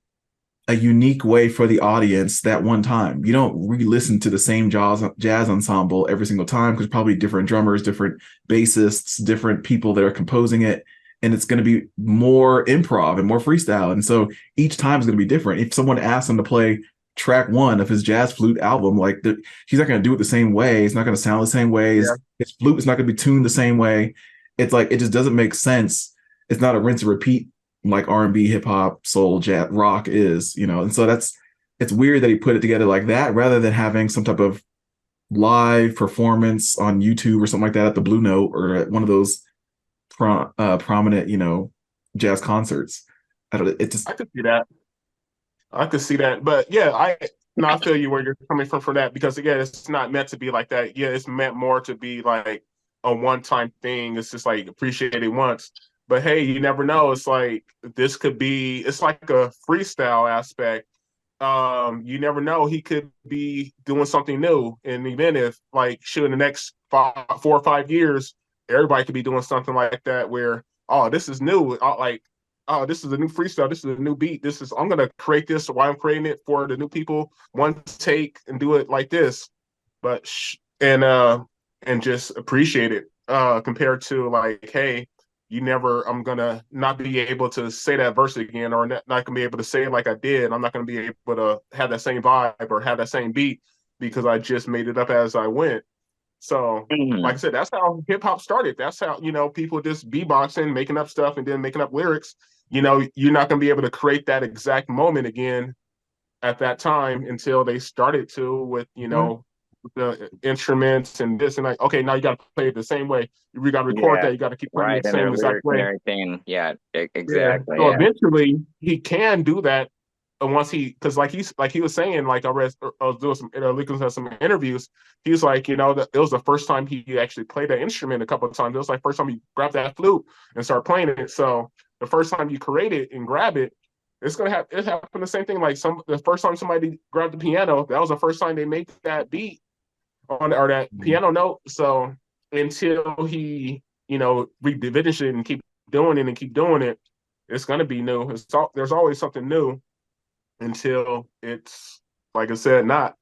a unique way for the audience that one time. You don't re-listen to the same jazz ensemble every single time because probably different drummers, different bassists, different people that are composing it. And it's going to be more improv and more freestyle. And so each time is going to be different. If someone asks them to play track one of his jazz flute album. Like he's not going to do it the same way. It's not going to sound the same way. Yeah. His flute is not going to be tuned the same way. It's like it just doesn't make sense. It's not a rinse and repeat like R&B, hip hop, soul, jazz, rock is, you know. And so it's weird that he put it together like that rather than having some type of live performance on YouTube or something like that at the Blue Note or at one of those prominent, you know, jazz concerts. I don't. It just I could see that. I could see that. But yeah, I feel you where you're coming from for that because again, it's not meant to be like that. Yeah, it's meant more to be like a one-time thing. It's just like appreciate it once. But hey, you never know. It's like this could be. It's like a freestyle aspect. You never know. He could be doing something new, and even if like shoot in the next 4 or 5 years, everybody could be doing something like that. Where oh, this is new. Like oh, this is a new freestyle. This is a new beat. I'm gonna create this while I'm creating it for the new people. One take and do it like this, but and just appreciate it. Compared to like, hey, I'm gonna not be able to say that verse again, or not gonna be able to say it like I did. I'm not gonna be able to have that same vibe or have that same beat because I just made it up as I went. So, like I said, that's how hip hop started. That's how, people just beatboxing, making up stuff, and then making up lyrics. You're not going to be able to create that exact moment again at that time until they started to with, the instruments and this and like, okay, now you got to play it the same way. You got to record Yeah, that. You got to keep playing it right. the And same their exact lyrics and way. everything. Yeah, Yeah. exactly. So Yeah. eventually he can do that. And once because like he was saying, like I was doing some looking at some interviews, he was like, that it was the first time he actually played that instrument a couple of times. It was like first time he grabbed that flute and started playing it. So the first time you create it and grab it, it's gonna have it happen the same thing. Like the first time somebody grabbed the piano, that was the first time they made that beat or that piano note. So until he, redivinish it and keep doing it and keep doing it, it's gonna be new. There's always something new until it's like I said, not.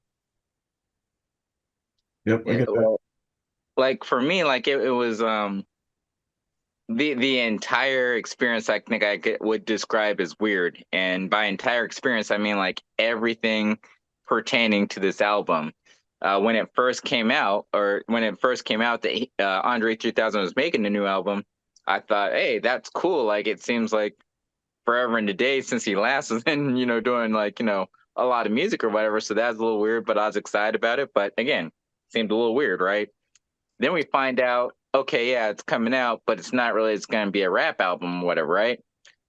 Yep, I Yeah. get that. Well, like for me, like it was the entire experience I think would describe as weird. And by entire experience, I mean like everything pertaining to this album. When it first came out, that Andre 3000 was making the new album, I thought, hey, that's cool. Like it seems like forever and a day since he last was in, doing like, a lot of music or whatever. So that's a little weird, but I was excited about it. But again, seemed a little weird, right? Then we find out, okay, yeah, it's coming out, but it's not really, it's going to be a rap album or whatever, right?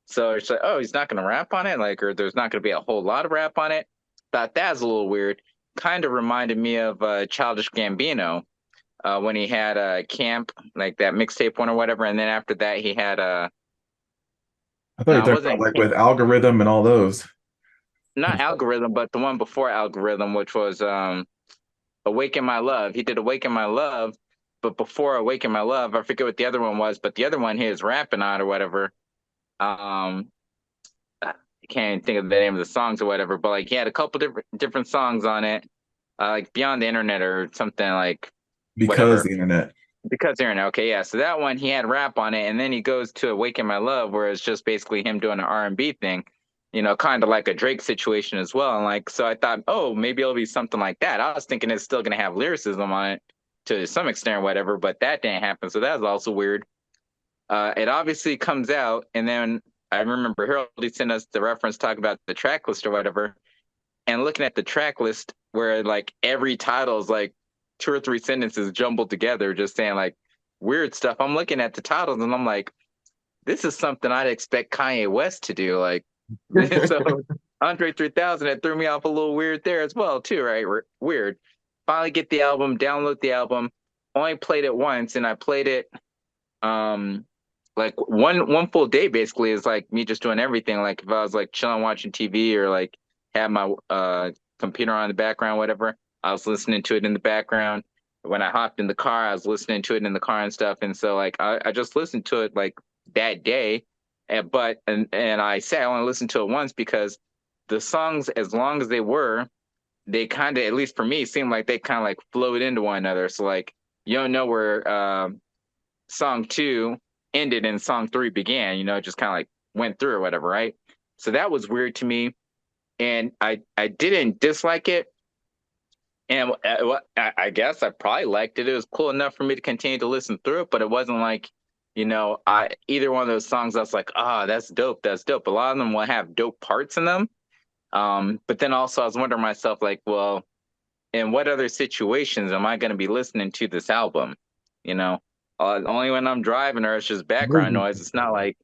So it's like, oh, he's not going to rap on it, like, or there's not going to be a whole lot of rap on it. Thought that was a little weird. Kind of reminded me of Childish Gambino when he had Camp, like that mixtape one or whatever, and then after that he had I thought you no, it talked about wasn't like with algorithm and all those. not Algorithm, but the one before Algorithm, which was Awaken My Love. He did Awaken My Love, but before Awaken My Love, I forget what the other one was, but the other one he was rapping on or whatever. I can't think of the name of the songs or whatever, but like he had a couple different songs on it, like Beyond the Internet or something like Because whatever. the internet. Because the Internet, okay, yeah. So that one he had rap on it, and then he goes to Awaken My Love, where it's just basically him doing an R&B thing, kind of like a Drake situation as well. And like, so I thought, oh, maybe it'll be something like that. I was thinking it's still gonna have lyricism on it to some extent or whatever, but that didn't happen. So that was also weird. It obviously comes out, and then I remember Harold sent us the reference talk about the track list or whatever, and looking at the track list where like every title is like two or three sentences jumbled together, just saying like weird stuff. I'm looking at the titles and I'm like, this is something I'd expect Kanye West to do. Like, so Andre 3000, it threw me off a little weird there as well, too, right? Weird. Finally get the album, download the album. Only played it once, and I played it like one full day basically is like me just doing everything. Like if I was like chilling watching TV or like had my computer on in the background, whatever, I was listening to it in the background. When I hopped in the car, I was listening to it in the car and stuff. And so like I just listened to it like that day. And I say I only listened to it once because the songs, as long as they were, they kind of, at least for me, seemed like they kind of like flowed into one another. So like you don't know where song two ended and song three began, just kind of like went through or whatever, right? So that was weird to me. and I didn't dislike it. And I guess I probably liked it. It was cool enough for me to continue to listen through it, but it wasn't like, I either one of those songs that's like, ah, that's dope, that's dope. A lot of them will have dope parts in them. But then also I was wondering myself, like, well, in what other situations am I going to be listening to this album? You know, only when I'm driving or it's just background noise. It's not like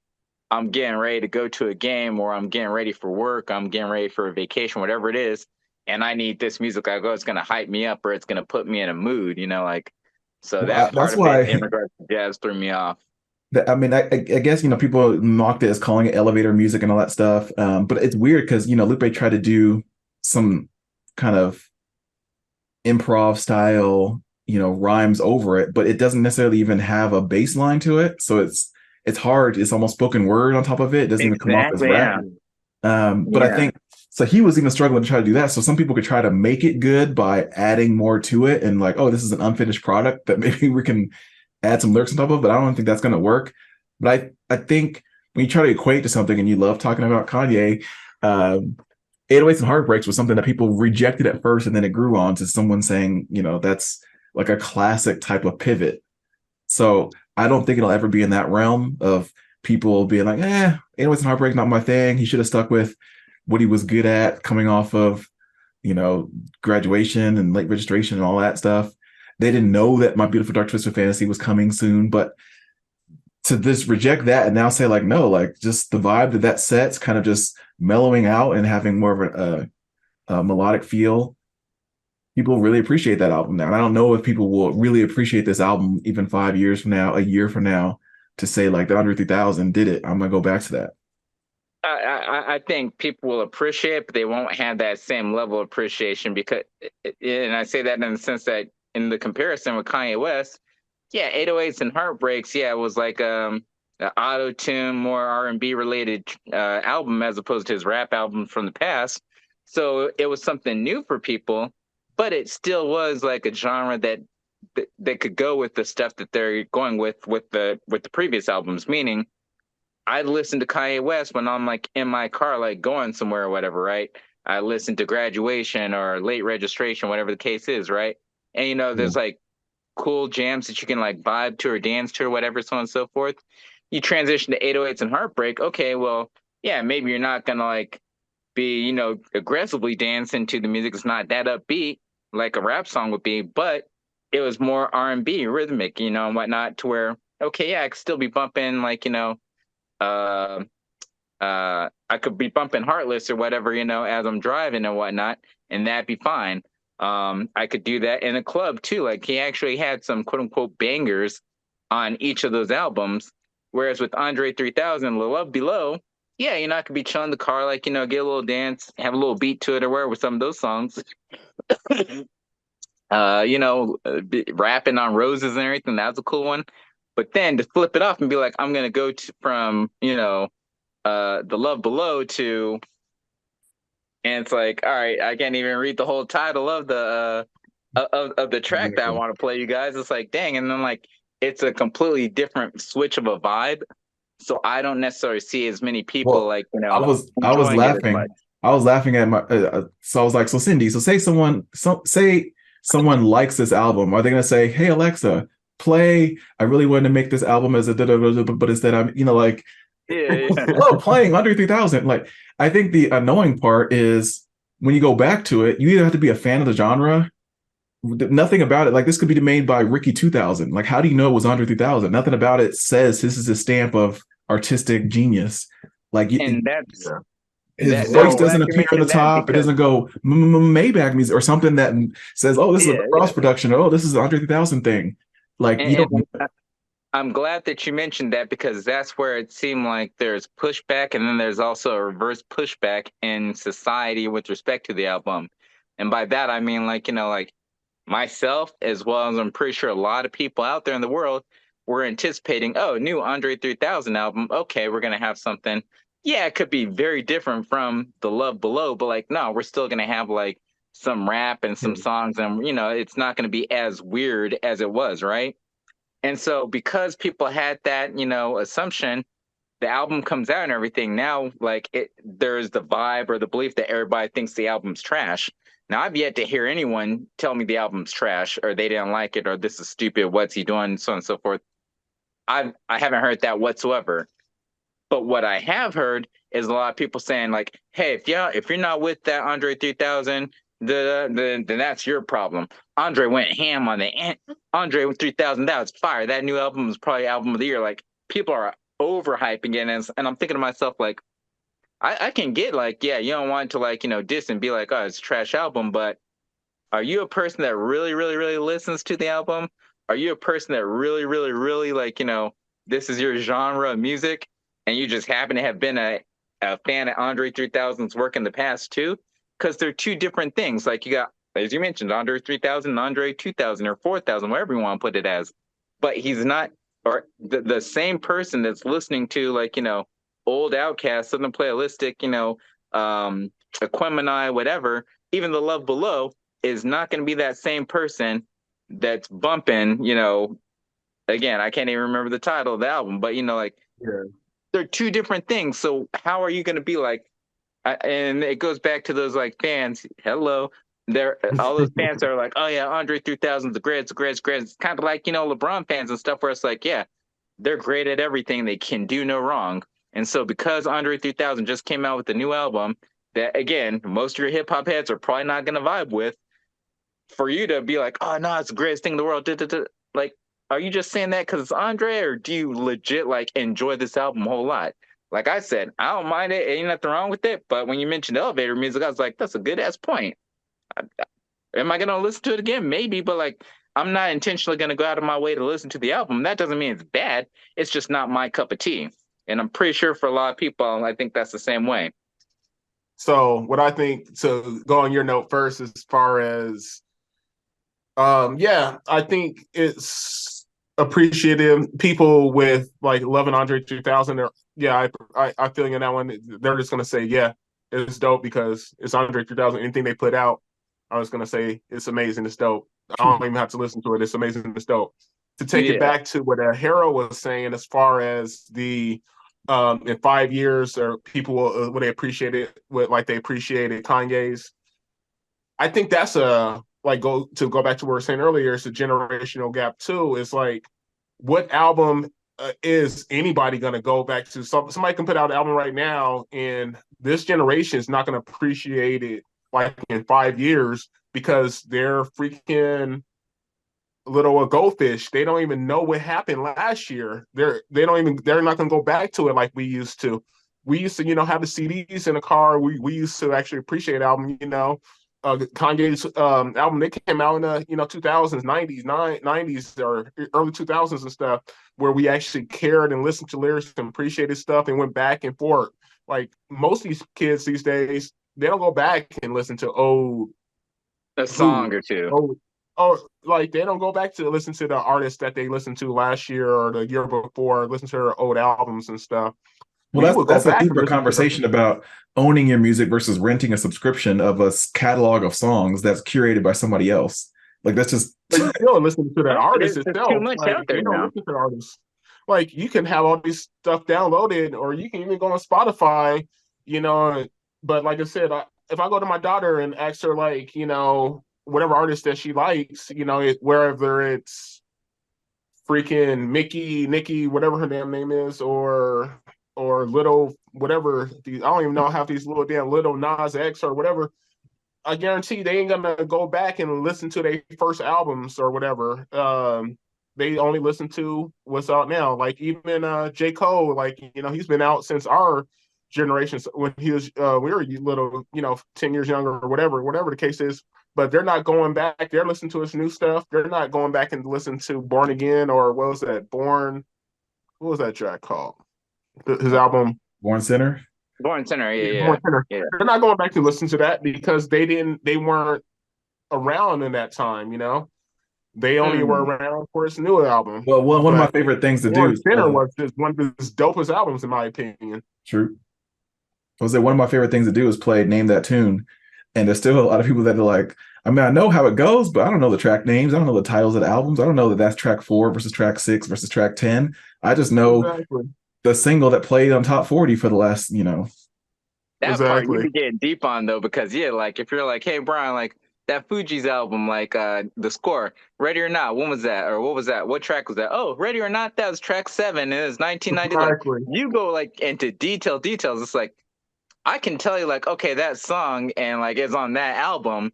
I'm getting ready to go to a game or I'm getting ready for work, I'm getting ready for a vacation, whatever it is, and I need this music. Like, oh, it's gonna hype me up or it's gonna put me in a mood, like. So Well, that part that's of it why in regards to jazz threw me off. I mean, I guess people mocked it as calling it elevator music and all that stuff. But it's weird because Lupe tried to do some kind of improv style, rhymes over it, but it doesn't necessarily even have a bass line to it. So it's hard. It's almost spoken word on top of it. It doesn't even come off as Exactly. rap. But I think so. He was even struggling to try to do that. So some people could try to make it good by adding more to it and like, oh, this is an unfinished product that maybe we can add some lyrics on top of, but I don't think that's going to work. But I think when you try to equate to something and you love talking about Kanye, 808s and Heartbreaks was something that people rejected at first, and then it grew on to someone saying, that's like a classic type of pivot. So I don't think it'll ever be in that realm of people being like, 808s and Heartbreaks not my thing. He should have stuck with what he was good at coming off of, graduation and late registration and all that stuff. They didn't know that My Beautiful Dark Twisted Fantasy was coming soon, but to just reject that and now say like, no, like just the vibe that sets kind of just mellowing out and having more of a melodic feel. People really appreciate that album now. And I don't know if people will really appreciate this album even 5 years from now, a year from now, to say like the Andre 3000 did it. I'm going to go back to that. I think people will appreciate it, but they won't have that same level of appreciation because, and I say that in the sense that in the comparison with Kanye West, yeah, 808s and Heartbreaks, yeah, it was like an auto-tune, more R&B related album as opposed to his rap album from the past. So it was something new for people, but it still was like a genre that could go with the stuff that they're going with the previous albums. Meaning, I listen to Kanye West when I'm like in my car, like going somewhere or whatever, right? I listen to Graduation or Late Registration, whatever the case is, right? And there's like cool jams that you can like vibe to or dance to or whatever, so on and so forth. You transition to 808s and Heartbreak. Okay, well, yeah, maybe you're not gonna like be, aggressively dancing to the music. It's not that upbeat like a rap song would be, but it was more R&B rhythmic, and whatnot, to where okay, yeah, I could still be bumping like, I could be bumping Heartless or whatever, as I'm driving and whatnot, and that'd be fine. I could do that in a club too. Like he actually had some quote unquote bangers on each of those albums. Whereas with Andre 3000, Love Below, yeah, I could be chilling in the car, like, get a little dance, have a little beat to it or whatever with some of those songs. Rapping on Roses and everything. That was a cool one. But then to flip it off and be like, I'm going to go from, the Love Below to, and it's like, all right, I can't even read the whole title of the track that I want to play you guys. It's like, dang. And then like, it's a completely different switch of a vibe. So I don't necessarily see as many people I was laughing. I was laughing at my. So I was like, so Cindy, so say someone likes this album. Are they going to say, hey Alexa, play? I really wanted to make this album as a but instead I'm like. Yeah. Love playing Andre 3000. Like, I think the annoying part is when you go back to it, you either have to be a fan of the genre. Nothing about it. Like, this could be made by Ricky 2000. Like, how do you know it was Andre 3000? Nothing about it says this is a stamp of artistic genius. Like, and that's his voice doesn't appear at the top. It doesn't go Maybach music or something that says, oh, this is a cross production. Or, oh, this is an Andre 3000 thing. Like, you don't. I'm glad that you mentioned that because that's where it seemed like there's pushback and then there's also a reverse pushback in society with respect to the album. And by that, I mean like myself, as well as I'm pretty sure a lot of people out there in the world were anticipating, oh, new Andre 3000 album. Okay, we're going to have something. Yeah, it could be very different from the Love Below, but like, no, we're still going to have like some rap and some songs and, it's not going to be as weird as it was, right? And so because people had that, assumption, the album comes out and everything, now like there's the vibe or the belief that everybody thinks the album's trash. Now I've yet to hear anyone tell me the album's trash or they didn't like it or this is stupid, what's he doing, so on and so forth. I haven't heard that whatsoever. But what I have heard is a lot of people saying like, hey, if you're not with that Andre 3000, then that's your problem. Andre went ham on the Andre 3000. That was fire. That new album was probably album of the year. Like people are overhyping it, and I'm thinking to myself like, I can get like, yeah, you don't want to like diss and be like, oh, it's a trash album, but are you a person that really, really, really listens to the album? Are you a person that really, really, really like this is your genre of music, and you just happen to have been a fan of Andre 3000's work in the past too? Because they're two different things. Like you got, as you mentioned, Andre 3000 and Andre 2000 or 4000, whatever you want to put it as. But he's not, or the same person that's listening to like, old Outcast, Southern Playalistic, Aquemini, whatever, even The Love Below is not going to be that same person that's bumping, again, I can't even remember the title of the album, but they're two different things. So how are you going to be like, and it goes back to those like fans. Hello, all those fans are like, oh yeah, Andre 3000's the greatest, the greatest, greatest. It's kind of like LeBron fans and stuff, where it's like, yeah, they're great at everything. They can do no wrong. And so because Andre 3000 just came out with a new album that again, most of your hip hop heads are probably not going to vibe with, for you to be like, oh no, it's the greatest thing in the world. Like, are you just saying that because it's Andre, or do you legit like enjoy this album a whole lot? Like I said, I don't mind it. Ain't nothing wrong with it. But when you mentioned elevator music, I was like, that's a good ass point. Am I going to listen to it again? Maybe, but like, I'm not intentionally going to go out of my way to listen to the album. That doesn't mean it's bad. It's just not my cup of tea. And I'm pretty sure for a lot of people, I think that's the same way. So what I think, to go on your note first, as far as, I think it's appreciative. People with like loving Andre 3000, I feel in that one, they're just going to say, yeah, it's dope because it's Andre 3000. Anything they put out, I was going to say, it's amazing, it's dope. I don't even have to listen to it. It's amazing, it's dope. To take it back to what Hero was saying, as far as the, in 5 years, or people will they appreciate it, like they appreciated Kanye's. I think that's go back to what we were saying earlier. It's a generational gap too. It's like, what album is anybody going to go back to? Somebody can put out an album right now, and this generation is not going to appreciate it like in 5 years because they're freaking little a goldfish. They don't even know what happened last year. They're not going to go back to it like we used to. We used to, have the CDs in the car. We used to actually appreciate album. Kanye's album, they came out in the 2000s, 90s or early 2000s and stuff, where we actually cared and listened to lyrics and appreciated stuff and went back and forth. Like most of these kids these days, they don't go back and listen to a song or two. Like they don't go back to listen to the artists that they listened to last year or the year before, listen to their old albums and stuff. Well, that's a deeper conversation about owning your music versus renting a subscription of a catalog of songs that's curated by somebody else. Like that's just. But you still listen to that artist itself. Too much out there now. Listen to the artists. Like you can have all these stuff downloaded, or you can even go on Spotify. But like I said, if I go to my daughter and ask her, like, whatever artist that she likes, wherever it's freaking Mickey, Nikki, whatever her damn name is, or little whatever, I don't even know how these little Nas X or whatever, I guarantee they ain't gonna go back and listen to their first albums or whatever. They only listen to what's out now. Like even J. Cole, like, he's been out since our generation, when he was we were little, 10 years younger or whatever the case is. But they're not going back. They're listening to his new stuff. They're not going back and listen to Born Again, or what was that? What was that track called? His album Born Center. Born Center, yeah. Born Center. Yeah. They're not going back to listen to that because they weren't around in that time. They only were around for his new album. Well, one of my favorite things to do. Born Center was one of his dopest albums, in my opinion. True. I was say one of my favorite things to do is play Name That Tune. And there's still a lot of people that are like, I mean, I know how it goes, but I don't know the track names. I don't know the titles of the albums. I don't know that that's track 4 versus track 6 versus track 10. I just know the single that played on top 40 for the last, That part you Exactly. be getting deep on though, because yeah, like if you're like, hey Brian, like that Fuji's album, like the score, Ready or Not, when was that? Or what was that? What track was that? Oh, Ready or Not, that was track 7, and it was 1990. Like Exactly. you go like into details. It's like I can tell you like, okay, that song and like it's on that album.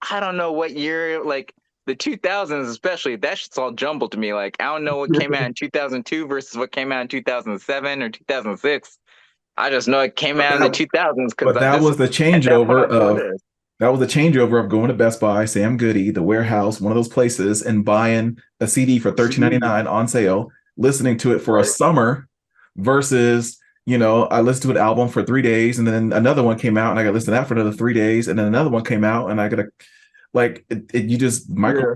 I don't know what year, like the 2000s especially, that shit's all jumbled to me. Like I don't know what came out in 2002 versus what came out in 2007 or 2006. I just know it came But out in the 2000s because but that this was the at that point I changeover was doing of this. going to Best Buy, Sam Goody, the warehouse, one of those places, and buying a CD for $13.99 on sale, listening to it for a Right. summer versus, I listened to an album for 3 days and then another one came out and I got to listen to that for another 3 days and then another one came out and I got to you just micro. Yeah.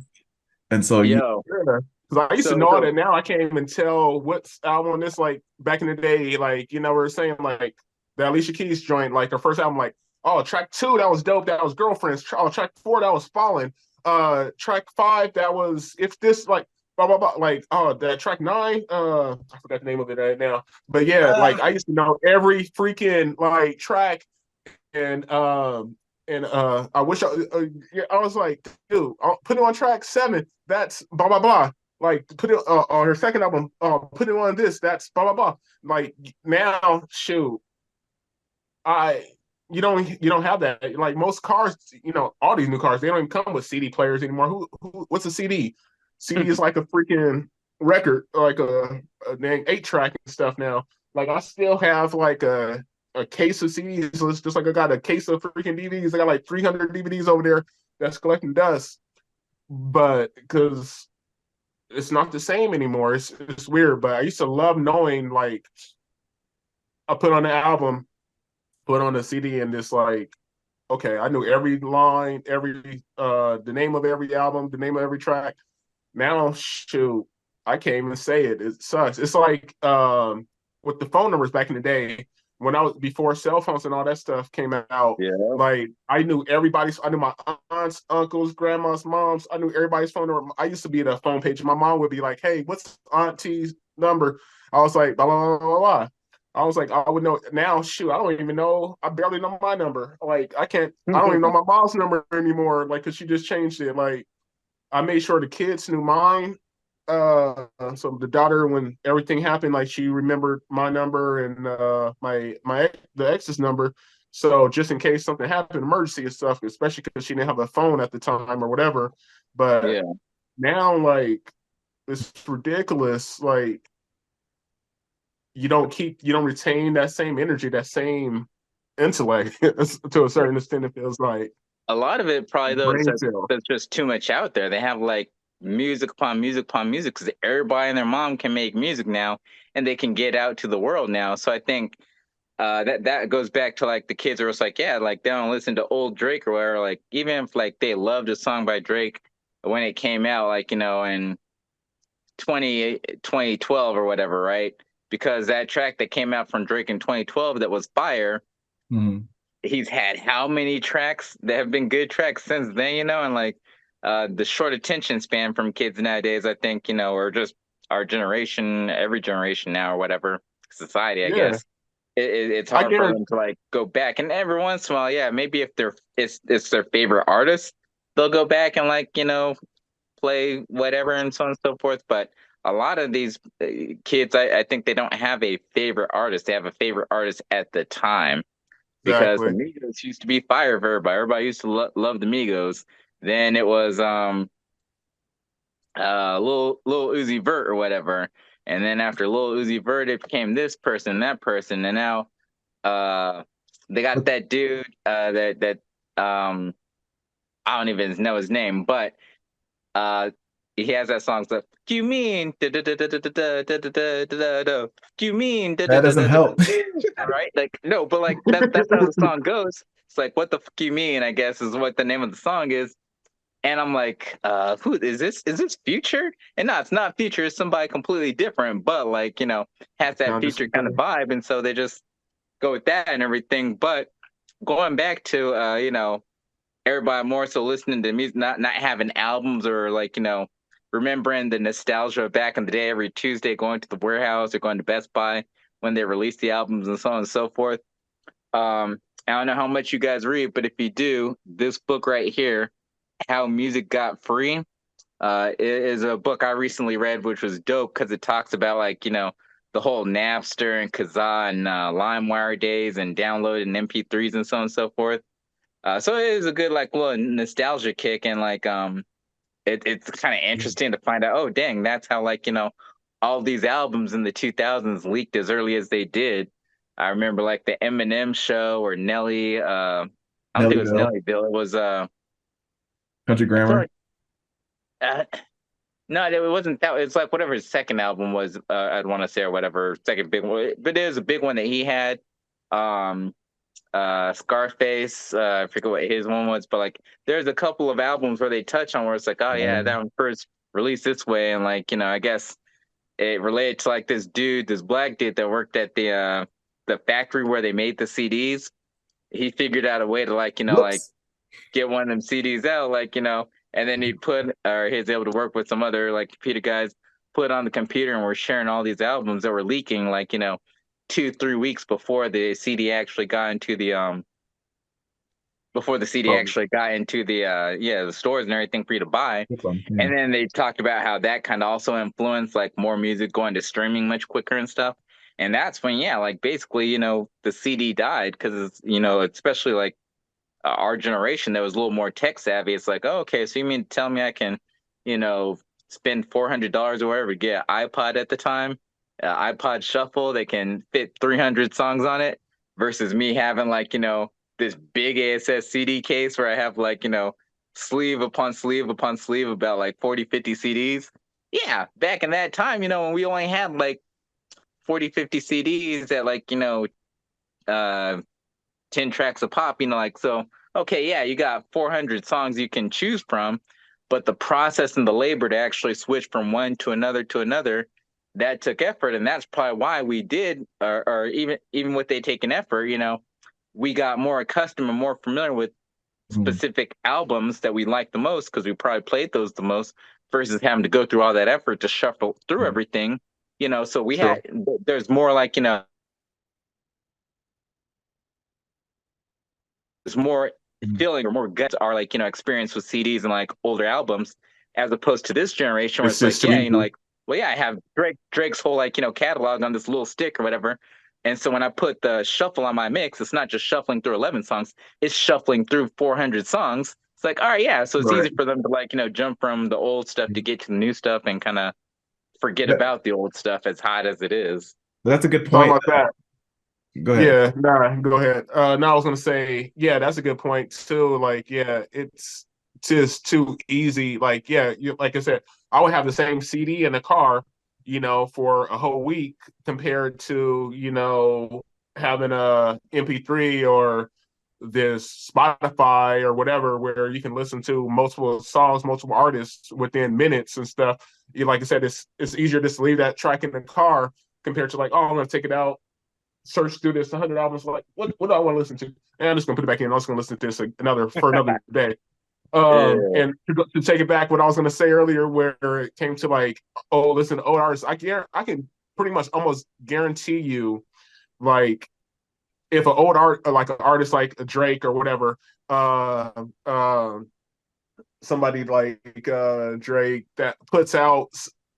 And so Yo, Yeah. Because I used to so know all so that. Now I can't even tell what's album this. Like back in the day, like we were saying like the Alicia Keys joint, like her first album, like oh track 2 that was dope, that was Girlfriends. Oh track 4 that was Fallen. Track 5 that was If This, like blah blah blah. Like oh that track 9, I forgot the name of it right now. But yeah, like I used to know every freaking like track and I wish yeah, I was like, dude, I'll put it on track 7. That's blah blah blah. Like put it on her second album. Put it on this. That's blah blah blah. Like now, shoot, I you don't have that. Like most cars, all these new cars, they don't even come with CD players anymore. Who what's a CD? CD is like a freaking record, like a dang 8-track and stuff now. Like I still have like a case of CDs. So it's just like I got a case of freaking DVDs. I got like 300 DVDs over there that's collecting dust. But because it's not the same anymore. It's weird. But I used to love knowing like I put on an album, put on a CD, and just like okay, I knew every line, every the name of every album, the name of every track. Now, shoot, I can't even say it. It sucks. It's like with the phone numbers back in the day when I was before cell phones and all that stuff came out. yeah. Like I knew everybody's. I knew my aunts, uncles, grandmas, moms. I knew everybody's phone number. I used to be at a phone page. My mom would be like, "Hey, what's auntie's number?" I was like, blah blah blah blah blah. I was like, I would know now. Shoot, I don't even know. I barely know my number. Like, I can't. I don't even know my mom's number anymore. Like, cause she just changed it. Like, I made sure the kids knew mine. So the daughter, when everything happened, like she remembered my number and the ex's number. So just in case something happened, emergency and stuff, especially because she didn't have a phone at the time or whatever. But Yeah. now, like, it's ridiculous. Like, you don't retain that same energy, that same intellect to a certain extent. It feels like A lot of it probably though is brain that cell. there's just too much out there. They have like music upon music upon music because everybody and their mom can make music now and they can get out to the world now. So I think that goes back to like the kids are just like, yeah, like they don't listen to old Drake or whatever. Like even if like they loved a song by Drake when it came out, like, in 2012 or whatever, right? Because that track that came out from Drake in 2012 that was fire, Mhm. he's had how many tracks that have been good tracks since then, and like the short attention span from kids nowadays, I think, or just our generation, every generation now or whatever, society, I Yeah, guess. It's I hard for guarantee. them to like go back. And every once in a while, yeah, maybe if it's their favorite artist, they'll go back and like, play whatever and so on and so forth. But a lot of these kids, I think they don't have a favorite artist. They have a favorite artist at the time because the Exactly. Migos used to be fire for everybody. Everybody used to love the Migos. Then it was Lil Uzi Vert or whatever. And then after Lil Uzi Vert, it became this person, that person, and now uh they got that dude that I don't even know his name, but uh he has that song so you mean da da da da da da da da da da da you mean da da That da doesn't da da help. right? Like no, but like that's how the song goes. It's like what the fuck you mean, I guess is what the name of the song is. And I'm like, who is this? Is this Future? And no, it's not Future, it's somebody completely different, but like, has that Sound just Future kind of okay. vibe. And so they just go with that and everything. But going back to everybody more so listening to music, not having albums or like, remembering the nostalgia back in the day every Tuesday going to the warehouse or going to Best Buy when they release the albums and so on and so forth. I don't know how much you guys read, but if you do, this book right here, How Music Got Free, is a book I recently read, which was dope because it talks about like, the whole Napster and Kazaa and LimeWire days and downloading MP3s and so on and so forth. So it is a good like little nostalgia kick, and like it's kind of interesting to find out, oh dang, that's how like, all these albums in the 2000s leaked as early as they did. I remember like the Eminem show or Nelly. I don't think it was Nellyville, Nelly Bill. It was Country I feel Grammar. like no, it wasn't that. It's like whatever his second album was. I'd want to say, or whatever second big one, but it was a big one that he had. Um, Scarface. I forget what his one was, but like there's a couple of albums where they touch on where it's like, oh yeah, that one first released this way, and like I guess it related to like this dude, this black dude that worked at the factory where they made the CDs. He figured out a way to like like Whoops. get one of them CDs out, like and then he'd put, or he was able to work with some other like computer guys, put it on the computer, and we're sharing all these albums that were leaking like 2-3 weeks before the CD actually got into the Oh, the stores and everything for you to buy. this one, yeah. And then they talked about how that kind of also influenced like more music going to streaming much quicker and stuff. And that's when, yeah, like basically, the CD died because, especially like our generation that was a little more tech savvy. It's like, oh, okay, so you mean to tell me I can, spend $400 or whatever to get an iPod at the time, iPod Shuffle, they can fit 300 songs on it versus me having like, this big ASS CD case where I have like, sleeve upon sleeve upon sleeve about like 40, 50 CDs. Yeah, back in that time, when we only had like 40, 50 CDs at like, uh, 10 tracks a pop, like, so, okay, yeah, you got 400 songs you can choose from, but the process and the labor to actually switch from one to another, that took effort. And that's probably why we did, or even with they taking effort, we got more accustomed and more familiar with Mhm. specific albums that we like the most because we probably played those the most versus having to go through all that effort to shuffle through Mhm. everything, so True. there's more like, there's more Mhm. feeling or more guts are like, experience with CDs and like older albums as opposed to this generation where It's it's like, just too yeah, easy. like, well, yeah, I have Drake's whole like, catalog on this little stick or whatever. And so when I put the shuffle on my mix, it's not just shuffling through 11 songs, it's shuffling through 400 songs. It's like, all right, yeah. So it's Right. easy for them to like, jump from the old stuff to get to the new stuff and kind of forget That, about the old stuff as hot as it is. that's a good Talking point. about that. Go ahead. Yeah, nah, go ahead. No, I was gonna say, yeah, that's a good point too. Like, yeah, it's just too easy. Like, yeah, like I said, I would have the same CD in the car, for a whole week compared to, having a MP3 or this Spotify or whatever, where you can listen to multiple songs, multiple artists within minutes and stuff. Like I said, it's easier just to leave that track in the car compared to like, oh, I'm gonna take it out, search through this 100 albums, like what do I want to listen to? And I'm just gonna put it back in. I'm just gonna listen to this another day. Yeah. And to take it back, what I was gonna say earlier, where it came to like, oh, listen, old artists, I can pretty much almost guarantee you, like, if an old art, like an artist like a Drake or whatever, uh, uh, somebody like Drake that puts out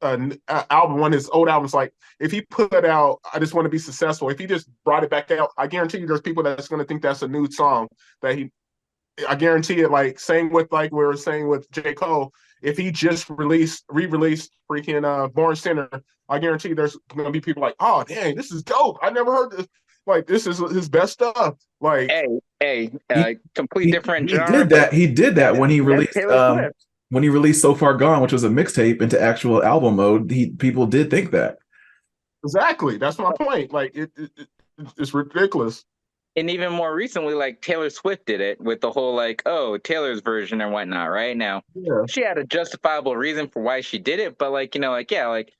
an album, one of his old albums, like if he put out I Just Want to Be Successful, if he just brought it back out, I guarantee you there's people that's going to think that's a new song that he, I guarantee it. Like same with like we were saying with J. Cole, if he just re-released freaking Born Sinner, I guarantee there's gonna be people like, oh dang, this is dope. I never heard this. Like this is his best stuff. Like Hey, He, complete he different he genre, did but that. He did that that's when he that's released Taylor Swift. So Far Gone, which was a mixtape, into actual album mode. People did think that. exactly, that's my point. Like it's ridiculous. And even more recently, like Taylor Swift did it with the whole like, oh, Taylor's version and whatnot. Right now, Yeah, she had a justifiable reason for why she did it, but like like yeah, like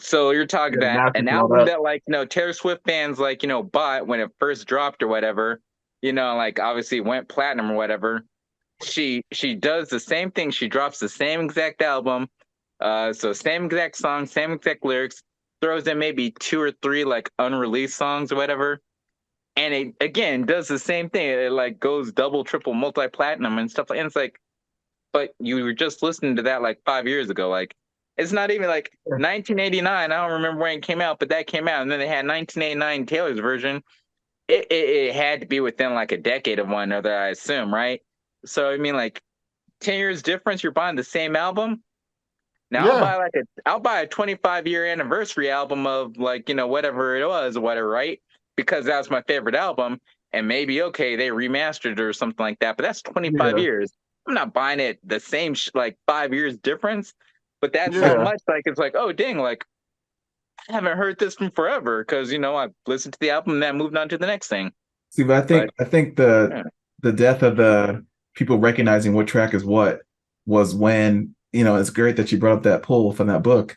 so you're talking yeah, about massive an and all album that. that like Taylor Swift fans like bought when it first dropped or whatever. Like obviously went platinum or whatever. She does the same thing. She drops the same exact album, so same exact song, same exact lyrics. throws in maybe 2 or 3 like unreleased songs or whatever, and it again does the same thing. It like goes double, triple, multi-platinum and stuff. And it's like, but you were just listening to that like 5 years ago. Like, it's not even like 1989. I don't remember when it came out, but that came out, and then they had 1989 Taylor's version. It had to be within like a decade of one another, I assume, right? So I mean, like 10 years difference, you're buying the same album. Now Yeah, I'll buy a 25-year anniversary album of like, whatever it was or whatever, right? Because that was my favorite album. And maybe okay, they remastered it or something like that, but that's 25 yeah, years. I'm not buying it the same like 5 years difference, but that's so yeah, much like it's like, oh dang, like I haven't heard this from forever because I listened to the album and then moved on to the next thing. See, but But I think the yeah, the death of the people recognizing what track is what was when, it's great that you brought up that poll from that book.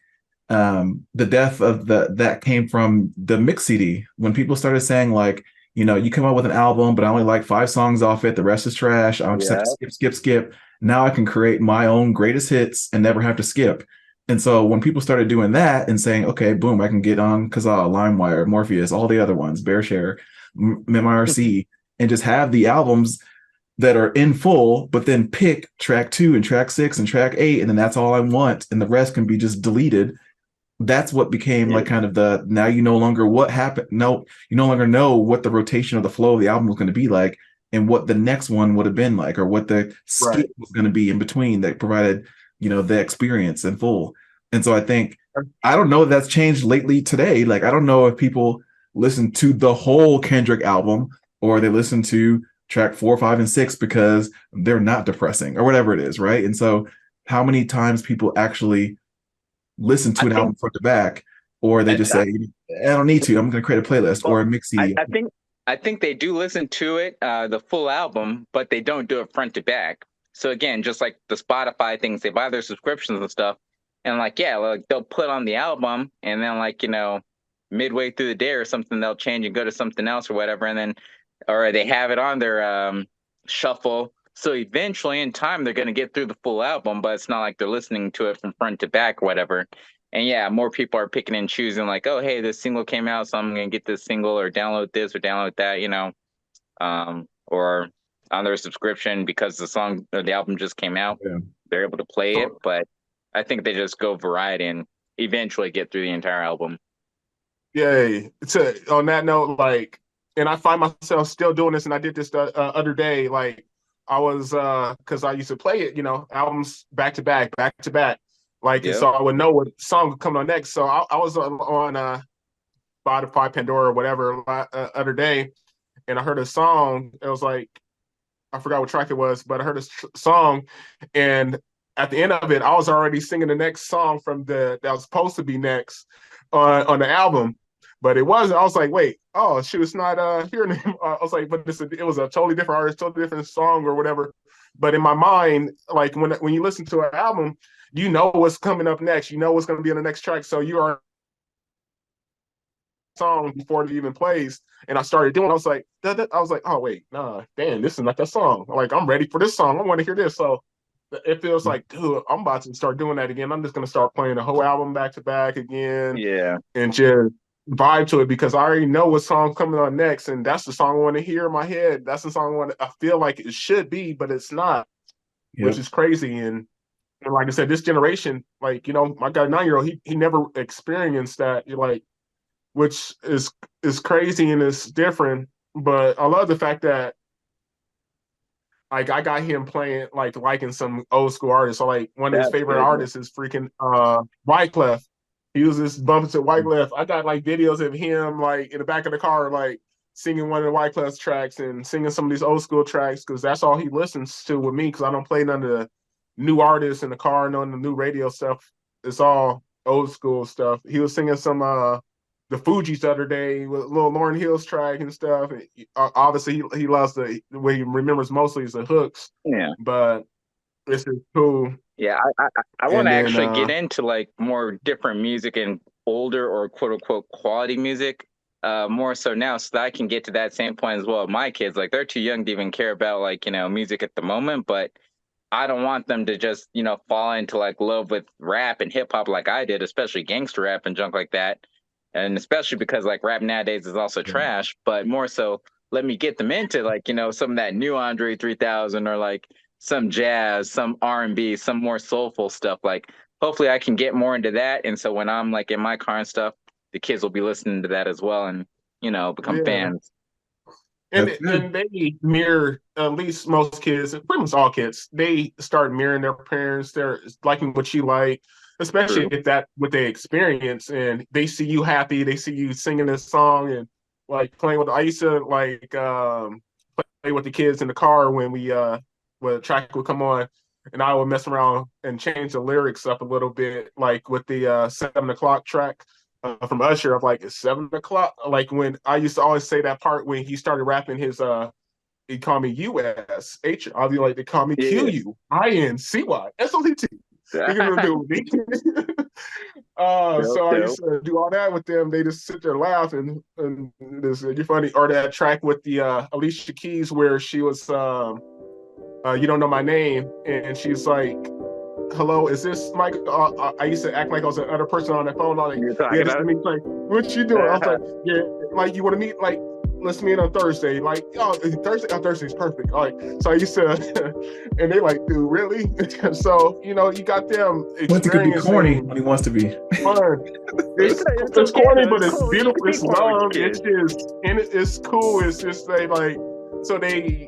The death of that came from the mix CD when people started saying like, you come out with an album, but I only like 5 songs off it. The rest is trash. I just have to yeah, skip, skip, skip. Now I can create my own greatest hits and never have to skip. And so when people started doing that and saying, okay, boom, I can get on Kazaa, LimeWire, Morpheus, all the other ones, BearShare, MIRC, and just have the albums that are in full, but then pick track 2 and track 6 and track 8, and then that's all I want, and the rest can be just deleted. That's what became yeah, like kind of the now you no longer what happened. No, you no longer know what the rotation of the flow of the album was going to be like, and what the next one would have been like, or what the skit right. was going to be in between that provided, the experience in full. And so I don't know if that's changed lately today. Like I don't know if people listen to the whole Kendrick album or they listen to track 4, 5, and 6 because they're not depressing or whatever it is, right? And so how many times people actually listen I to an album think front to back, or they I, just say, I don't need to. I'm going to create a playlist Well, or a mix I, CD. I think I think they do listen to it, the full album, but they don't do it front to back. So again, just like the Spotify things, they buy their subscriptions and stuff, and like yeah, like they'll put on the album, and then like midway through the day or something, they'll change and go to something else or whatever, and then or they have it on their shuffle. So eventually, in time, they're going to get through the full album, but it's not like they're listening to it from front to back or whatever. And yeah, more people are picking and choosing, like, oh, hey, this single came out, so I'm gonna get this single or download this or download that, or on their subscription because the song or the album just came out, Yeah. they're able to play it. So, But I think they just go variety and eventually get through the entire album. yay. On that note, like, and I find myself still doing this, and I did this the other day. Like, I was because I used to play it, albums back to back, back to back, like, and Yep. so I would know what song would come on next. So I was on Spotify, Pandora, or whatever other day, and I heard a song. It was like I forgot what track it was, but I heard a song, and at the end of it, I was already singing the next song from that was supposed to be next on the album, but it wasn't. I was like, wait, oh, she was not hearing him. I was like, but it was a totally different artist, totally different song or whatever. But in my mind, like when you listen to an album, you know what's coming up next. You know what's going to be on the next track, so you are song before it even plays. And I started doing. I was like, I was like, oh wait, nah, damn, this is not that song. Like I'm ready for this song. I want to hear this. So it feels like, dude, I'm about to start doing that again. I'm just gonna start playing the whole album back to back again Yeah. and just vibe to it because I already know what song's coming on next, and that's the song I want to hear in my head. That's the song I feel like it should be, but it's not, which Yep. is crazy. And like I said, this generation, like my guy 9-year-old, he never experienced that. You're like, which is crazy and it's different. But I love the fact that like I got him playing like liking some old school artists. So like one of his That's favorite good. artists is freaking Wyclef. He was this bumping to Wyclef. I got like videos of him like in the back of the car like singing one of the Wyclef's tracks and singing some of these old school tracks because that's all he listens to with me because I don't play none of the new artists in the car, none of the new radio stuff. It's all old school stuff. He was singing some the Fugees the other day with little Lauren Hill's track and stuff. And obviously, he loves the way he remembers mostly is the hooks, Yeah. but this is cool. Yeah. I want And to then, actually get into like more different music and older or quote unquote quality music. More so now so that I can get to that same point as well. My kids, like they're too young to even care about like, music at the moment, but I don't want them to just, fall into like love with rap and hip hop like I did, especially gangster rap and junk like that. And especially because like rap nowadays is also trash, but more so let me get them into like, some of that new Andre 3000 or like some jazz, some R&B, some more soulful stuff. Like hopefully I can get more into that. And so when I'm like in my car and stuff, the kids will be listening to that as well and, become Yeah. fans. And That's good. and they mirror, at least most kids, pretty much all kids. They start mirroring their parents. They're liking what you like, especially True. if that what they experience, and they see you happy. They see you singing this song and like playing with. I used to like play with the kids in the car when when the track would come on, and I would mess around and change the lyrics up a little bit, like with the 7 o'clock track from Usher of like it's 7 o'clock. Like when I used to always say that part when he started rapping his he called me USH. I'll be like, they call me Yeah. QUINCY. SOCT. They're gonna do Dope, so I used dope. to do all that with them. They just sit there laughing and this you're funny. Or that track with the Alicia Keys where she was you don't know my name, and she's like, hello, is this Mike? I used to act like I was the other person on the phone. I'm like, You're yeah, talking this is about me. Like, what you doing? I was like, yeah, like you want to meet? Like, let's meet on Thursday. Like, oh, Thursday. Oh, Thursday's perfect. All right. So I used to, and they like, dude, really? So you got them Quincy could be corny experiencing when he wants to be. fun. It's it's it's okay corny, though. but It's it's cool. You can beautiful. be It's corn with love. your It's kids. just and it's cool. It's just they like so they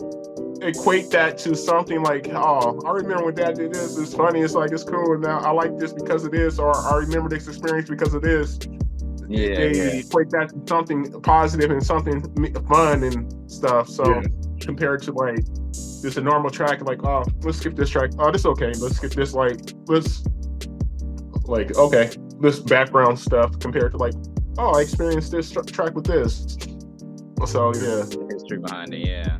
equate that to something like, oh, I remember when Dad did this. It's funny. It's like it's cool. And now I like this because of this, or I remember this experience because of this. Yeah, They yeah. equate that to something positive and something fun and stuff. So Yeah. compared to like just a normal track, like, oh, let's skip this track. Oh, this okay. Let's skip this. Okay, this background stuff compared to like, oh, I experienced this track with this. So yeah. The history behind it, yeah.